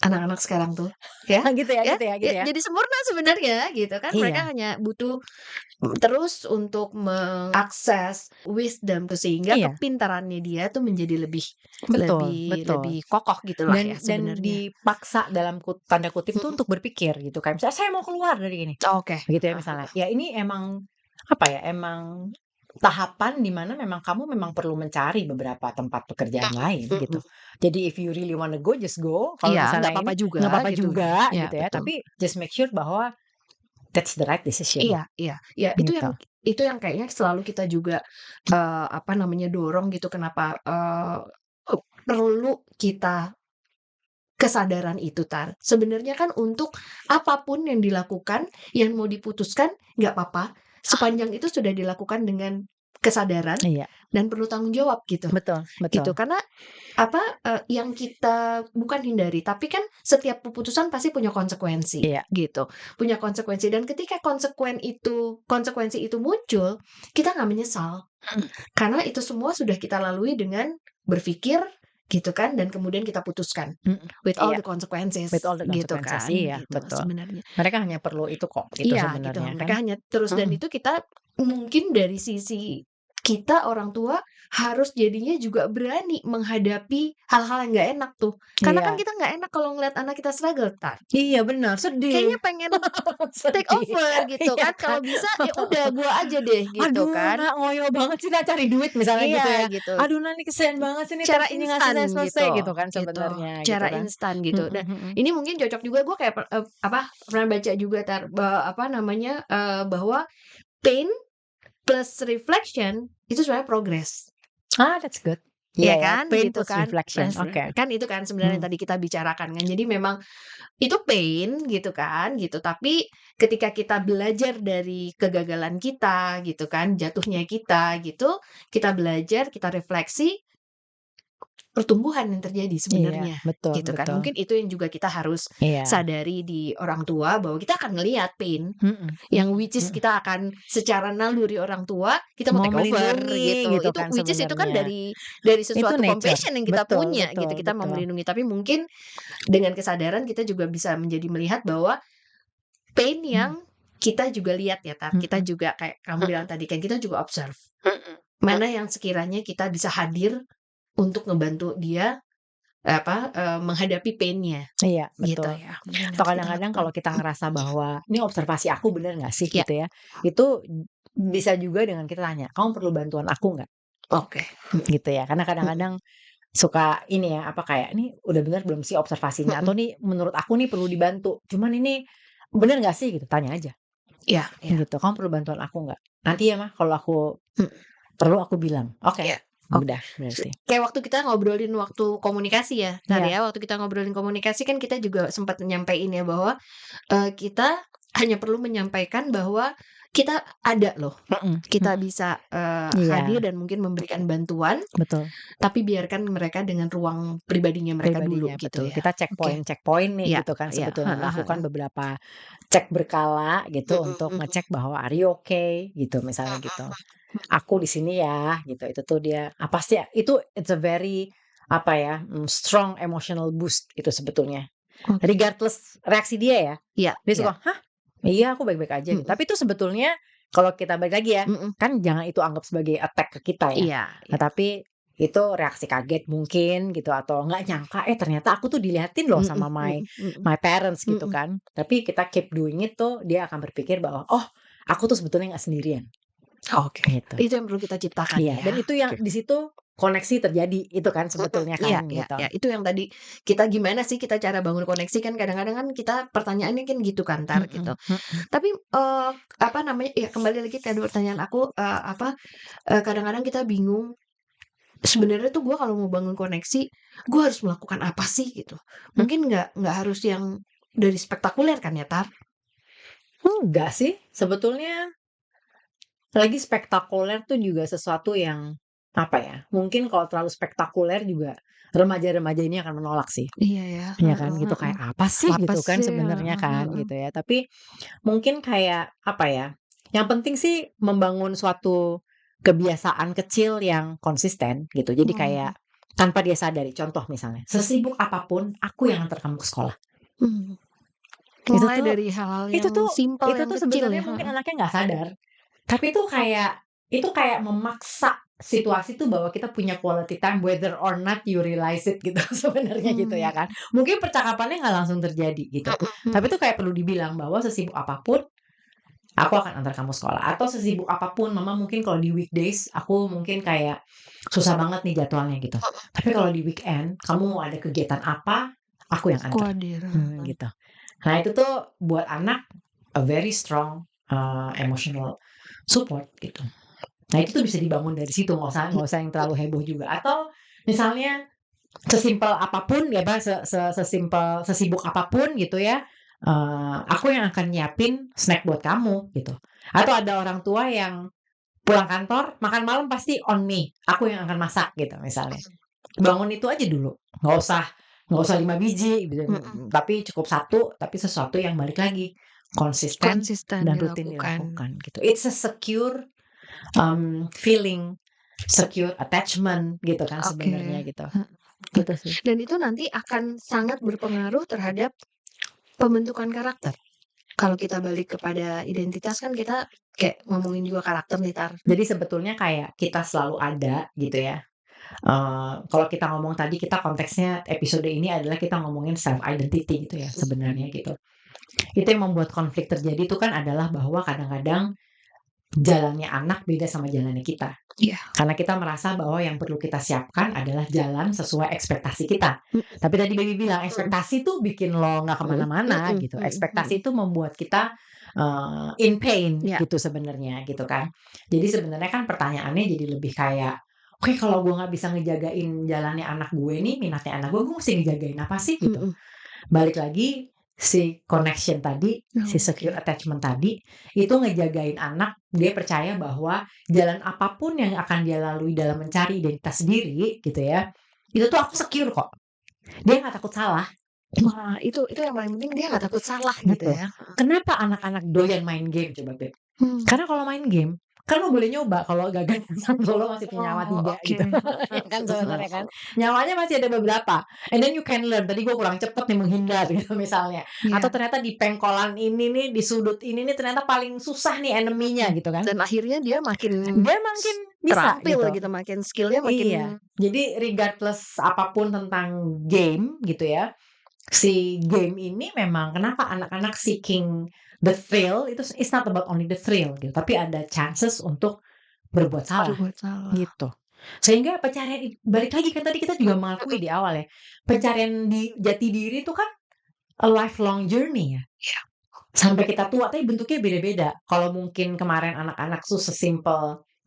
anak-anak sekarang tuh, ya Gitu ya ya gitu ya ya, gitu ya. jadi sempurna sebenarnya gitu kan. Mereka Iya hanya butuh terus untuk mengakses wisdom tuh sehingga iya, kepintarannya dia tuh menjadi lebih betul lebih betul. lebih kokoh gitulah ya Dan sebenarnya. dipaksa dalam tanda kutip tuh Mhm. untuk berpikir gitu, kayak misalnya, "Saya mau keluar dari ini." Oke. Gitu ya Heeh misalnya. heeh. Ya ini emang, apa ya, emang tahapan di mana memang kamu memang perlu mencari beberapa tempat pekerjaan lain Mhm gitu. mhm. Jadi if you really wanna go, just go. Kalau Iya, nggak misalnya ini apa-apa juga nggak apa-apa gitu ya. juga Iya, gitu ya, betul. tapi just make sure bahwa that's the right decision Iya iya iya, gitu. itu yang kayaknya selalu kita juga, apa namanya, dorong gitu kenapa, perlu kita kesadaran itu Sebenarnya kan untuk apapun yang dilakukan, yang mau diputuskan, nggak apa-apa, sepanjang itu sudah dilakukan dengan kesadaran Iya, dan perlu tanggung jawab gitu. betul Gitu, betul. karena apa, yang kita bukan hindari, tapi kan setiap keputusan pasti punya konsekuensi, Iya gitu. Punya konsekuensi dan ketika konsekuensi itu muncul, kita nggak menyesal. Karena itu semua sudah kita lalui dengan berpikir, gitu kan, dan kemudian kita putuskan, mhm, with all iya, the with consequences, all the gitu consequences, kan, iya gitu betul. sebenarnya. Mereka hanya perlu itu kok gitu Iya, gitu, sebenarnya kan. mereka hanya terus dan Mhm, itu kita mungkin dari sisi kita orang tua harus jadinya juga berani menghadapi hal-hal yang nggak enak tuh. Karena kan iya kita nggak enak kalau ngeliat anak kita struggle, iya benar, sedih Kayaknya pengen take sedih, over gitu iya kan, kan. kalau bisa ya udah gua aja deh gitu "Aduh, kan. Nak, ngoyo banget sih, Nak, cari duit," misalnya gitu Iya ya. gitu, "Aduh, Nak, nih kesian banget sih nih cara tensinya ngasih instan saya selesai," gitu gitu kan gitu, sebenarnya gitu cara kan. instan gitu. Mhm Dan mhm. ini mungkin cocok juga gue kayak apa, pernah baca juga apa namanya, bahwa pain plus reflection itu sebenarnya progress. Ah, that's good. Iya Ya ya, kan, pain gitu plus kan. reflection, oke. Kan itu kan sebenarnya yang Mhm. tadi kita bicarakan kan. Jadi memang itu pain gitu kan, gitu. Tapi ketika kita belajar dari kegagalan kita gitu kan, jatuhnya kita gitu, kita belajar, kita refleksi, pertumbuhan yang terjadi Iya, sebenarnya, betul gitu kan. betul. Mungkin itu yang juga kita harus Iya. sadari di orang tua bahwa kita akan ngelihat pain, Mhm yang which is mhm. kita akan secara naluri orang tua, kita mau Mau take over melindungi gitu. gitu Itu kan which is itu kan sebenarnya. dari Itu sesuatu nature. compassion yang kita Betul punya gitu, betul kita mau betul. melindungi. Tapi mungkin dengan kesadaran kita juga bisa menjadi melihat bahwa pain Mmm, yang kita juga lihat ya kita mhm juga kayak kamu bilang tadi kan, kita juga observe. mhm. Mana yang sekiranya kita bisa hadir untuk ngebantu dia, apa, menghadapi pain-nya, Iya, gitu betul. ya. Mungkin Atau harus kita kadang-kadang lakukan. kalau kita ngerasa bahwa, "Ini observasi aku bener nggak sih?" Ya, Gitu ya. Itu bisa juga dengan kita tanya, "Kamu perlu bantuan aku nggak?" oke. Mhm Gitu ya. Karena mhm kadang-kadang suka ini ya, apa, kayak, "Ini udah bener belum sih observasinya?" mhm. Atau, "Nih menurut aku nih perlu dibantu, cuman ini bener nggak sih?" Gitu, tanya aja Iya iya. gitu, "Kamu perlu bantuan aku nggak? Nanti ya Mah kalau aku Mhm, perlu aku bilang." iya. Oke, Oke. udah berarti. Kayak waktu kita ngobrolin waktu komunikasi ya, Iya, Waktu kita ngobrolin komunikasi kan kita juga sempat nyampein ya bahwa kita hanya perlu menyampaikan bahwa kita ada loh, mhm kita mhm. bisa, hadir Iya, dan mungkin memberikan bantuan, betul. tapi biarkan mereka dengan ruang pribadinya mereka dulu Pribadinya, gitu betul. ya. Kita Oke, checkpoint-checkpoint nih iya gitu kan iya, sebetulnya heeh melakukan heeh. beberapa cek berkala gitu Mhm untuk mhm. ngecek bahwa, "Are you okay?" Gitu misalnya gitu. Mhm "Aku di sini ya," gitu. Itu tuh dia apa sih ya, itu it's a very apa ya, strong emotional boost itu sebetulnya. mhm. Oke. Regardless reaksi dia ya. Iya Dia iya. suka, "Hah? Iya aku baik-baik aja," gitu. Mhm Tapi itu sebetulnya kalau kita balik lagi ya, mhm. kan jangan itu anggap sebagai attack ke kita ya. Iya Nah, iya. tapi itu reaksi kaget mungkin gitu atau nggak nyangka, ternyata aku tuh dilihatin loh Mhm sama my mhm mhm. my parents gitu Mhm. kan. Tapi kita keep doing it tuh dia akan berpikir bahwa, "Oh, aku tuh sebetulnya nggak sendirian," Oke, gitu. itu yang perlu kita ciptakan Iya, dan ya. itu yang Oke. di situ koneksi terjadi, itu kan sebetulnya Iya kan, iya gitu. iya, itu yang tadi kita gimana sih kita cara bangun koneksi kan kadang-kadang kan kita pertanyaannya kan gitu kan entar gitu. Mhm mhm. Tapi, apa namanya, ya kembali lagi ke pertanyaan aku, kadang-kadang kita bingung, sebenarnya tuh gue kalau mau bangun koneksi, gue harus melakukan apa sih gitu. Mmm, Mungkin nggak harus yang dari spektakuler kan ya, Tar? enggak sih, sebetulnya lagi spektakuler tuh juga sesuatu yang, apa ya, mungkin kalau terlalu spektakuler juga remaja-remaja ini akan menolak sih, Iya ya, ya heeh kan, gitu. heeh. Kayak apa sih Apa gitu kan sih? sebenarnya Heeh kan, heeh. gitu ya. Tapi mungkin kayak, apa ya, yang penting sih membangun suatu kebiasaan kecil yang konsisten gitu. Jadi Mmm, kayak tanpa dia sadari, contoh misalnya, sesibuk apapun aku yang antar kamu ke sekolah. mmm. Itu Mulai tuh dari hal-hal itu yang tuh simpel, itu yang tuh kecil sebenarnya ya, mungkin heeh. anaknya nggak sadar, tapi itu kayak memaksa situasi tuh bahwa kita punya quality time whether or not you realize it gitu sebenarnya gitu Mmm, ya kan. Mungkin percakapannya nggak langsung terjadi gitu, mhm tapi mhm. tuh kayak perlu dibilang bahwa sesibuk apapun aku akan antar kamu sekolah, atau sesibuk apapun mama mungkin kalau di weekdays aku mungkin kayak susah banget nih jadwalnya gitu. Tapi kalau di weekend kamu mau ada kegiatan apa, aku yang Aku antar. hadir, Gitu. Nah itu tuh buat anak a very strong, emotional support gitu. Nah itu tuh bisa dibangun dari situ, nggak usah yang terlalu heboh juga. Atau misalnya sesimpel apapun ya, sesimpel sesibuk apapun gitu ya, aku yang akan nyiapin snack buat kamu gitu. Atau ada orang tua yang pulang kantor, makan malam pasti on me, aku yang akan masak gitu misalnya. Bangun itu aja dulu, nggak usah 5 biji gitu, mhm, tapi cukup satu, tapi sesuatu yang balik lagi, konsisten konsisten dan rutin dilakukan. dilakukan gitu. It's a secure, feeling, secure attachment gitu kan Oke, sebenarnya gitu. heeh. Gitu sih. Dan itu nanti akan sangat berpengaruh terhadap pembentukan karakter. Kalau kita balik kepada identitas kan kita kayak ngomongin juga karakter nih, Tar. Jadi sebetulnya kayak kita selalu ada gitu ya, kalau kita ngomong tadi kita konteksnya episode ini adalah kita ngomongin self identity gitu ya sebenarnya gitu. Itu yang membuat konflik terjadi itu kan adalah bahwa kadang-kadang jalannya anak beda sama jalannya kita. Iya, Karena kita merasa bahwa yang perlu kita siapkan adalah jalan sesuai ekspektasi kita. mhm Tapi tadi baby bilang mhm ekspektasi tuh bikin lo nggak mhm kemana-mana mhm gitu. mhm Ekspektasi mhm. itu membuat kita in pain Iya, gitu sebenarnya gitu kan. Jadi sebenarnya kan pertanyaannya jadi lebih kayak, oke kalau gue nggak bisa ngejagain jalannya anak gue nih, minatnya anak gue mesti ngejagain apa sih gitu. mhm. Balik lagi, si connection tadi, si secure Oke. attachment tadi, itu ngejagain anak, dia percaya bahwa jalan apapun yang akan dia lalui dalam mencari identitas diri, gitu ya, itu tuh aku secure kok. Dia nggak takut salah, Wah, itu yang paling penting dia nggak takut salah gitu gitu. ya. Kenapa anak-anak doyan main game coba, Beb? Mmm. Karena kalau main game, kan lo boleh nyoba kalau gagal lo masih punya nyawa Oh, 3 oke. gitu, ya kan sebenarnya kan. Nyawanya masih ada beberapa, and then you can learn, tadi gue kurang cepet nih menghindar gitu misalnya, atau Iya, ternyata di pengkolan ini nih, di sudut ini nih ternyata paling susah nih enemy-nya mhm. gitu kan. Dan akhirnya dia makin Dia makin bisa terampil gitu. gitu, makin skill-nya Iya, makin jadi regardless apapun tentang game gitu ya, si game ini memang kenapa anak-anak seeking the thrill itu it's not about only the thrill gitu, tapi ada chances untuk berbuat salah, berbuat salah. gitu. Sehingga pencarian balik lagi kan tadi kita juga mengakui di awal ya, pencarian di jati diri itu kan a lifelong journey ya, Iya, sampai kita tua tapi bentuknya beda-beda. Kalau mungkin kemarin anak-anak tuh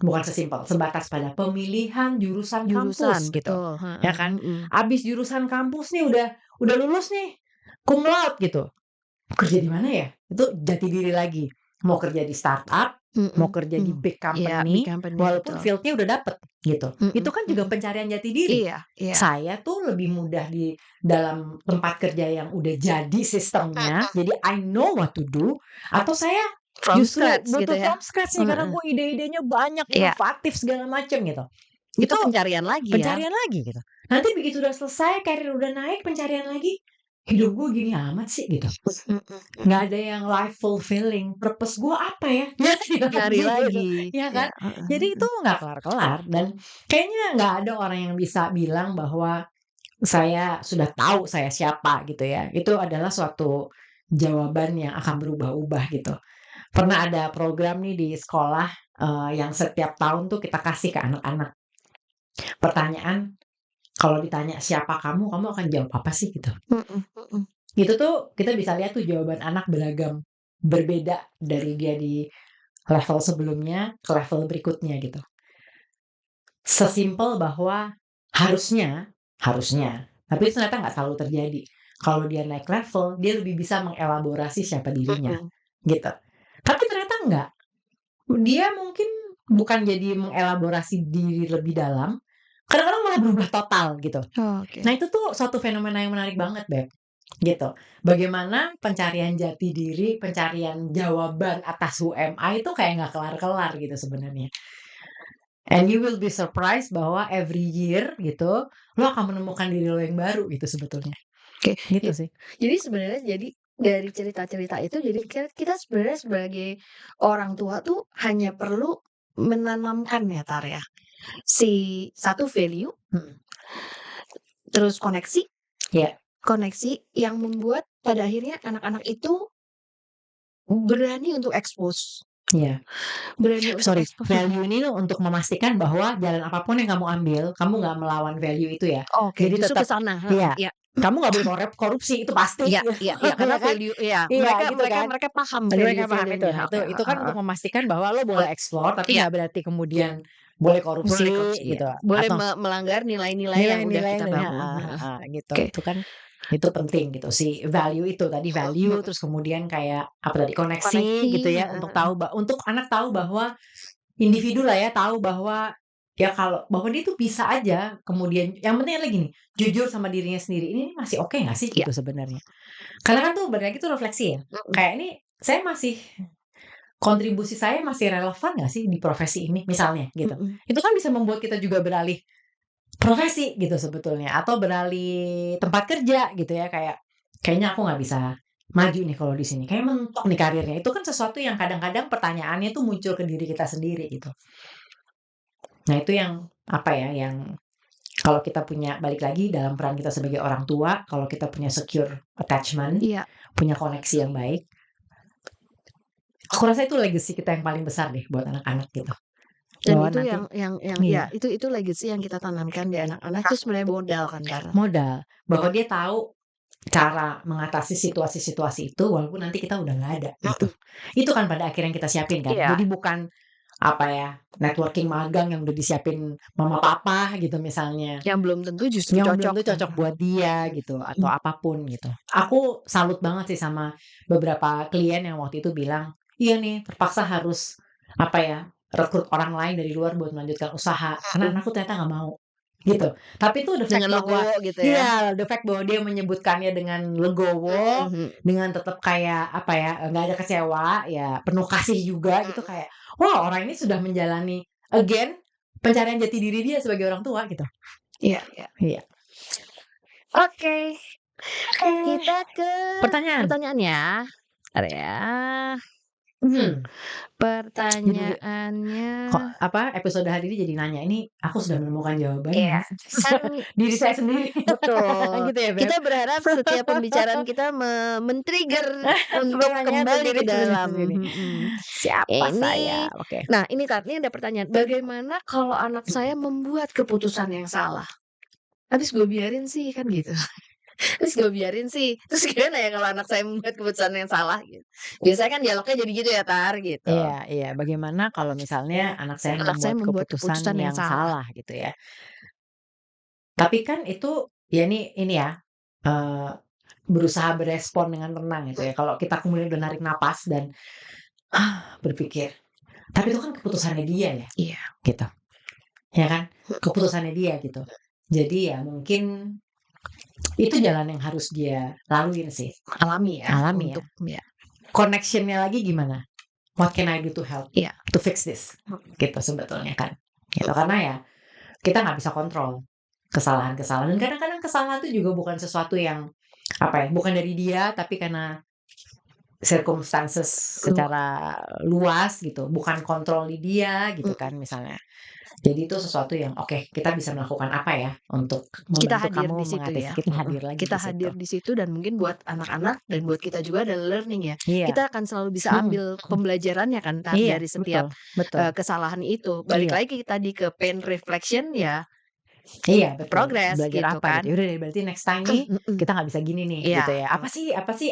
bukan sesimpel, sebatas pada pemilihan jurusan jurusan, kampus gitu, betul, ya heeh, kan. mhm. Habis jurusan kampus nih udah lulus nih, cum laude gitu. Kerja di mana ya? Itu jati diri lagi. Mau kerja di startup, mau Mhm kerja di mhm. big Iya, big company, company, walaupun betul. field-nya udah dapet gitu. Itu Mhm kan juga mhm. pencarian jati diri. Iya iya. Saya tuh lebih mudah di dalam tempat kerja yang udah jadi sistemnya, Mhm. jadi I know what to do, atau saya From justru scratch gitu butuh ya? from scratch nih karena Heeh. gue ide-idenya banyak, Iya, inovatif segala macem gitu. itu Itu pencarian lagi ya? pencarian lagi gitu. Nanti begitu udah selesai, karir udah naik, pencarian lagi, hidup gue gini amat sih gitu. Mhm Nggak mhm. ada yang life fulfilling, purpose gue apa ya? Nyari Nyari lagi gitu, lagi. ya Iya, kan? heeh Jadi itu heeh. nggak kelar-kelar dan kayaknya nggak ada orang yang bisa bilang bahwa saya sudah tahu saya siapa gitu ya. Itu adalah suatu jawaban yang akan berubah-ubah gitu. Pernah ada program nih di sekolah, yang setiap tahun tuh kita kasih ke anak-anak. Pertanyaan kalau ditanya siapa kamu akan jawab apa sih gitu. Mhm mhm. Itu tuh kita bisa lihat tuh jawaban anak beragam, berbeda dari dia di level sebelumnya ke level berikutnya gitu. Sesimpel bahwa harusnya harusnya, tapi itu ternyata nggak selalu terjadi. Kalau dia naik level, dia lebih bisa mengelaborasi siapa dirinya, Mhm. gitu. Tapi ternyata enggak. Dia mungkin bukan jadi mengelaborasi diri lebih dalam, kadang-kadang malah berubah total gitu. Oke. Nah itu tuh suatu fenomena yang menarik banget, Beb, gitu. Bagaimana pencarian jati diri, pencarian jawaban atas UMA itu kayak nggak kelar-kelar gitu sebenarnya. And you will be surprised bahwa every year gitu, lo akan menemukan diri lo yang baru gitu sebetulnya. Oke. Gitu Ja sih. jadi sebenarnya dari cerita-cerita itu jadi kita sebenarnya sebagai orang tua tuh hanya perlu menanamkan ya, Tar, ya, si satu value, Mhm. terus koneksi Iya, koneksi yang membuat pada akhirnya anak-anak itu berani untuk expose, iya. berani untuk Sorry, expose. value ini tuh untuk memastikan bahwa jalan apapun yang kamu ambil, kamu nggak melawan value itu ya. Oke, Jadi justru ke tetap sana, heeh, iya, iya. kamu nggak boleh korupsi itu pasti, Iya iya iya, karena ya kan? value iya, Iya, mereka gitu mereka kan. mereka paham Jadi mereka paham itu. value-value-nya, Nah, oke, itu kan heeh. untuk memastikan bahwa lo boleh explore, tapi Iya, nggak berarti kemudian boleh boleh korupsi korupsi, iya. gitu, Boleh atau melanggar nilai-nilai yang udah nilai-nilai kita bangun, heeh heeh. heeh, gitu. Oke, Itu kan itu penting gitu, si value itu tadi, value mhm, terus kemudian kayak apa tadi, koneksi koneksi, gitu ya, heeh untuk heeh. tahu untuk anak tahu bahwa individu lah ya, tahu bahwa ya kalau bahwa dia tuh bisa aja kemudian yang penting adalah gini, jujur sama dirinya sendiri, "Ini masih oke nggak sih?" Iya, Gitu sebenarnya. Karena kan tuh balik lagi tuh refleksi ya, mhm kayak ini saya masih kontribusi saya masih relevan nggak sih di profesi ini misalnya gitu. mhm. Itu kan bisa membuat kita juga beralih profesi gitu sebetulnya atau beralih tempat kerja gitu ya kayak, kayaknya aku nggak bisa maju nih kalau di sini, kayaknya mentok nih karirnya. Itu kan sesuatu yang kadang-kadang pertanyaannya tuh muncul ke diri kita sendiri gitu. Nah itu yang apa ya, yang kalau kita punya balik lagi dalam peran kita sebagai orang tua, kalau kita punya secure attachment, Iya, punya koneksi yang baik, aku rasa itu legacy kita yang paling besar deh buat anak-anak gitu. dan Bahwa itu nanti yang ya, iya. itu legacy yang kita tanamkan di anak-anak itu sebenarnya modal kan, Kak? Modal, bahwa dia tahu cara mengatasi situasi-situasi itu walaupun nanti kita udah nggak ada gitu. Mhm, Itu kan pada akhirnya yang kita siapin kan. iya, Jadi bukan apa ya, networking magang yang udah disiapin mama papa gitu misalnya, yang belum tentu justru yang belum cocok tentu kan? cocok buat dia gitu atau Mhm, apapun gitu. Aku salut banget sih sama beberapa klien yang waktu itu bilang, "Iya nih terpaksa harus apa ya, rekrut orang lain dari luar buat melanjutkan usaha karena mhm. anakku ternyata nggak mau." Gitu. Tapi itu the fact Dengan bahwa legowo gitu ya? iya, the fact bahwa dia menyebutkannya dengan legowo, Mhm dengan tetap kayak apa ya, nggak ada kecewa, ya penuh kasih juga gitu mhm. kayak, wah orang ini sudah menjalani again pencarian jati diri dia sebagai orang tua gitu. Iya iya. Iya. Oke, Oke. kita ke Pertanyaan? pertanyaan ya. Bentar ya. Mhm. Jadi Pertanyaannya kok apa, episode hari ini jadi nanya, "Ini aku sudah menemukan jawabannya iya, nih?" kan Diri saya sendiri. betul. Gitu ya, Beb? Kita berharap setiap pembicaraan kita men-trigger untuk Pertanyaan untuk kembali ke diri dalam sendiri. mhm. Siapa saya? Ini Oke. nah ini Tat, ini ada pertanyaan, bagaimana kalau anak saya membuat keputusan yang salah? Habis gue biarin sih, kan gitu. Terus gue biarin sih, terus gimana ya kalau anak saya membuat keputusan yang salah gitu? Biasanya kan dialognya jadi gitu ya, Tar, gitu. Iya iya, bagaimana kalau misalnya anak saya Anak saya membuat membuat keputusan keputusan yang yang salah. salah gitu ya. Tapi kan itu ya ini ya, eee, berusaha berespon dengan tenang gitu ya. Kalau kita kemudian udah narik napas dan, berpikir, tapi itu kan keputusannya dia ya, Iya, gitu. Ya kan? Keputusannya dia gitu. Jadi ya mungkin itu jalan yang harus dia laluin sih, alami ya alami ya. untuk ya, Connection-nya lagi gimana? What can I do to help iya, to fix this? Gitu sebetulnya kan. Gitu, karena ya kita nggak bisa kontrol kesalahan-kesalahan dan kadang-kadang kesalahan itu juga bukan sesuatu yang apa ya, bukan dari dia tapi karena circumstances lu secara luas gitu, bukan kontrol di dia gitu kan mhm, misalnya. Jadi itu sesuatu yang oke kita bisa melakukan apa ya untuk kita membantu hadir kamu di situ mengatasi ya, kita hadir lagi kita di situ. hadir di situ dan mungkin buat anak-anak dan buat kita juga adalah learning ya. Iya, Kita akan selalu bisa mhm, ambil pembelajarannya kan, Tar, iya dari betul setiap, betul, kesalahan itu. Balik iya lagi tadi ke pain reflection ya, Iya betul, progress belajar gitu apa kan. gitu, ya udah deh berarti next time nih kita nggak bisa gini nih gitu Iya, ya,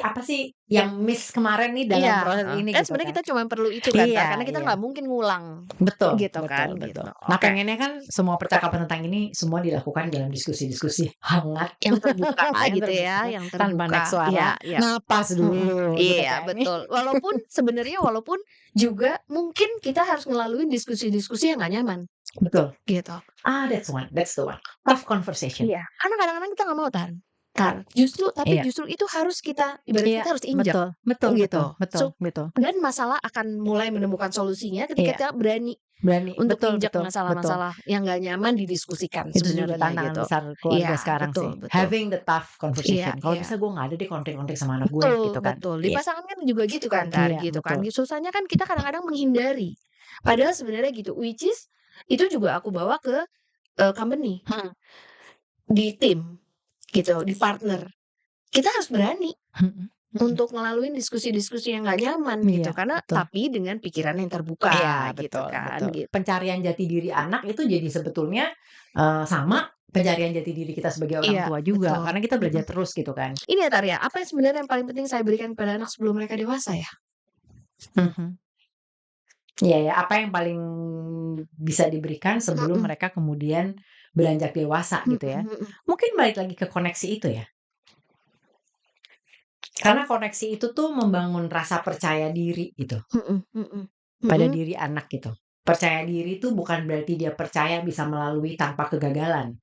apa sih yang miss kemarin nih dalam iya, proses ini kan gitu sebenarnya kan. kita cuma perlu itu kan, karena Iya kita iya, nggak mungkin ngulang betul gitu betul kan, betul. gitu. Nah Oke, pengennya kan semua percakapan tentang ini semua dilakukan dalam diskusi-diskusi hangat yang terbuka yang gitu ya, terbuka, yang tanpa naik terbuka. suara, Iya iya, napas dulu gitu iya kan. betul. Walaupun sebenarnya juga mungkin kita harus ngelaluin diskusi-diskusi yang nggak nyaman, Betul. gitu. That's the one. Tough conversation. Iya, karena kadang-kadang kita nggak mau tapi Iya. justru itu harus ibarat Iya, kita harus injak betul betul betul gitu. betul betul. Dan masalah akan mulai menemukan solusinya ketika Iya, kita berani berani, untuk betul injak betul betul. masalah-masalah yang nggak nyaman didiskusikan Itu juga sebenarnya tantangan gitu. besar keluarga Iya, sekarang sih, betul betul. having the tough Iya conversation. Kalau iya. bisa gue nggak ada deh konflik-konflik sama anak gue Betul gitu kan. betul. Di Iya pasangan kan juga gitu kan, iya gitu kan. betul. Susahnya kan kita kadang-kadang menghindari. Padahal sebenarnya gitu, which is itu juga aku bawa ke, company, di tim gitu, di partner. Kita harus berani Mhm mhm. untuk ngelaluin diskusi-diskusi yang nggak nyaman gitu, Iya karena betul. tapi dengan pikiran yang terbuka Iya gitu betul kan, betul. gitu. Pencarian jati diri anak itu jadi sebetulnya, sama pencarian jati diri kita sebagai orang Iya, tua juga, betul. karena kita belajar terus gitu kan. Ini ya Tar ya, apa yang sebenarnya yang paling penting saya berikan kepada anak sebelum mereka dewasa ya? Mhm. Iya ya, apa yang paling bisa diberikan sebelum Mhm, mereka kemudian beranjak dewasa gitu ya. mhm. Mungkin balik lagi ke koneksi itu ya. Karena koneksi itu tuh membangun rasa percaya diri gitu, Mhm mhm. pada Mhm. diri anak gitu. Percaya diri itu bukan berarti dia percaya bisa melalui tanpa kegagalan,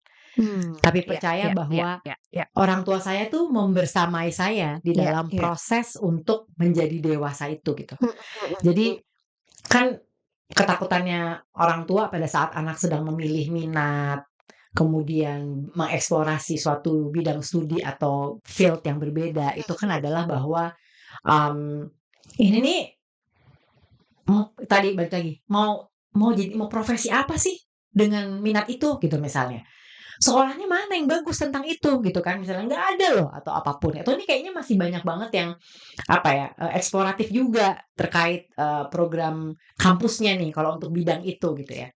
tapi Iya percaya iya iya bahwa iya iya. orang tua saya tuh membersamai saya di Iya dalam iya. proses untuk menjadi dewasa itu gitu. Mhm mhm mhm. Jadi kan ketakutannya orang tua pada saat anak sedang memilih minat, kemudian mengeksplorasi suatu bidang studi atau field yang berbeda, itu kan adalah bahwa, mmm, ini nih tadi balik lagi, mau profesi apa sih dengan minat itu gitu misalnya. Sekolahnya mana yang bagus tentang itu gitu kan misalnya, nggak ada loh atau apapun. Atau ini kayaknya masih banyak banget yang apa ya, eksploratif juga terkait, program kampusnya nih kalau untuk bidang itu gitu ya.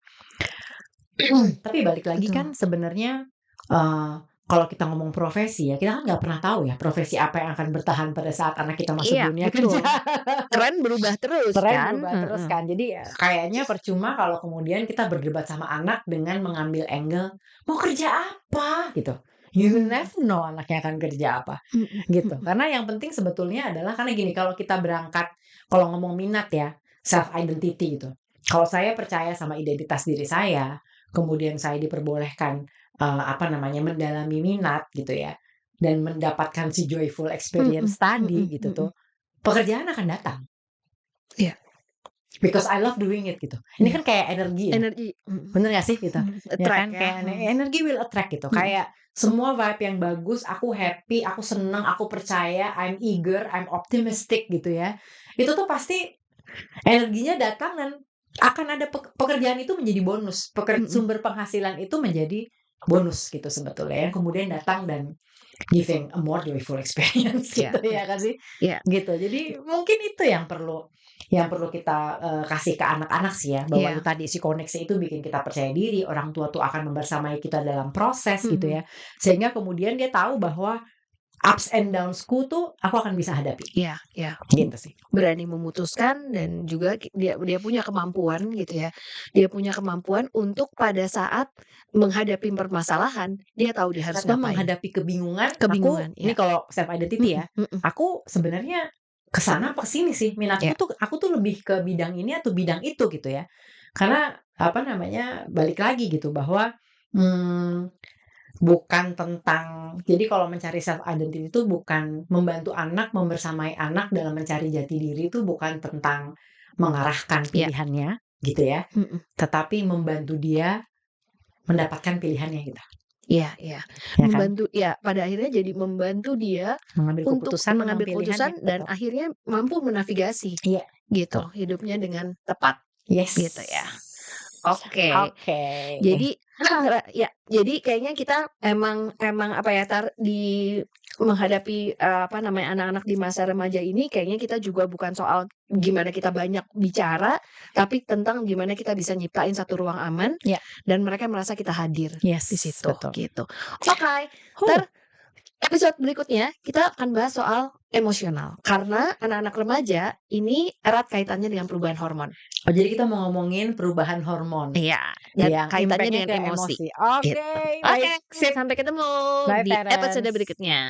Tapi balik lagi Betul. kan sebenarnya, eee, kalau kita ngomong profesi ya, kita kan nggak pernah tahu ya profesi apa yang akan bertahan pada saat anak kita masuk Iya, dunia kerja. betul. Tren berubah terus Tren kan? berubah terus Heeh. kan. Jadi ya kayaknya percuma kalau kemudian kita berdebat sama anak dengan mengambil angle, "Mau kerja apa?" Gitu. You will Mhm. never know anaknya akan kerja apa, Mhm gitu. mhm. Karena yang penting sebetulnya adalah karena gini, kalau kita berangkat kalau ngomong minat ya, self identity gitu. Kalau saya percaya sama identitas diri saya, kemudian saya diperbolehkan, apa namanya, mendalami minat gitu ya, dan mendapatkan si joyful Mhm experience tadi mhm gitu mhm. tuh, pekerjaan akan datang. Iya Because I love doing it gitu. Ini iya. kan kayak energi ya, Energi, bener gak sih gitu? Ya attract kan ya, kayak energi will attract gitu. mhm. Kayak semua vibe yang bagus, aku happy, aku seneng, aku percaya, I'm eager, I'm optimistic gitu ya. Itu tuh pasti energinya datang dan akan ada pekerjaan itu menjadi bonus. Mhm. Sumber penghasilan itu menjadi bonus gitu sebetulnya yang kemudian datang dan giving a more joyful experience Iya gitu iya ya kan sih? iya Gitu. Jadi mungkin itu yang perlu kita, kasih ke anak-anak sih ya, bahwa itu iya. tadi si koneksi itu bikin kita percaya diri, orang tua tuh akan membersamai kita dalam proses gitu Mhm. ya. Sehingga kemudian dia tahu bahwa ups and downs-ku tuh aku akan bisa hadapi, Iya iya. gitu sih. Berani memutuskan dan juga dia dia punya kemampuan gitu ya. Dia punya kemampuan untuk pada saat menghadapi permasalahan, dia tahu dia harus Atau ngapain. menghadapi kebingungan, Kebingungan, ini ya. kalau self identity Mhm ya, mhm. aku sebenarnya ke sana apa ke sini sih, minatku Ya. tuh aku tuh lebih ke bidang ini atau bidang itu gitu ya. Karena apa namanya, balik lagi gitu bahwa, mmm, bukan tentang jadi kalau mencari self identity itu bukan membantu anak, membersamai anak dalam mencari jati diri itu bukan tentang mengarahkan Ya. pilihannya gitu ya, Mhm. tetapi membantu dia mendapatkan pilihannya gitu, Iya iya. ya kan? Pada akhirnya jadi membantu dia Mengambil untuk keputusan tentang mengambil pilihannya, keputusan dan betul. akhirnya mampu menavigasi Iya, gitu betul. hidupnya dengan tepat gitu ya. Yes. Oke. Oke. Jadi ya, jadi kayaknya kita emang emang apa ya, menghadapi anak-anak di masa remaja ini, kayaknya kita juga bukan soal gimana kita banyak bicara, tapi tentang gimana kita bisa nyiptain satu ruang aman Ya. dan mereka merasa kita hadir di Yes, situ betul. gitu. Oke, Huh. episode berikutnya kita akan bahas soal emosional karena anak-anak remaja ini erat kaitannya dengan perubahan hormon. Oh, jadi kita mau ngomongin perubahan hormon Iya, dan yang kaitannya impact-nya dengan ke emosi. emosi. Oke, Gitu. baik. Oke, sampai ketemu Bye, di episode parents. berikutnya.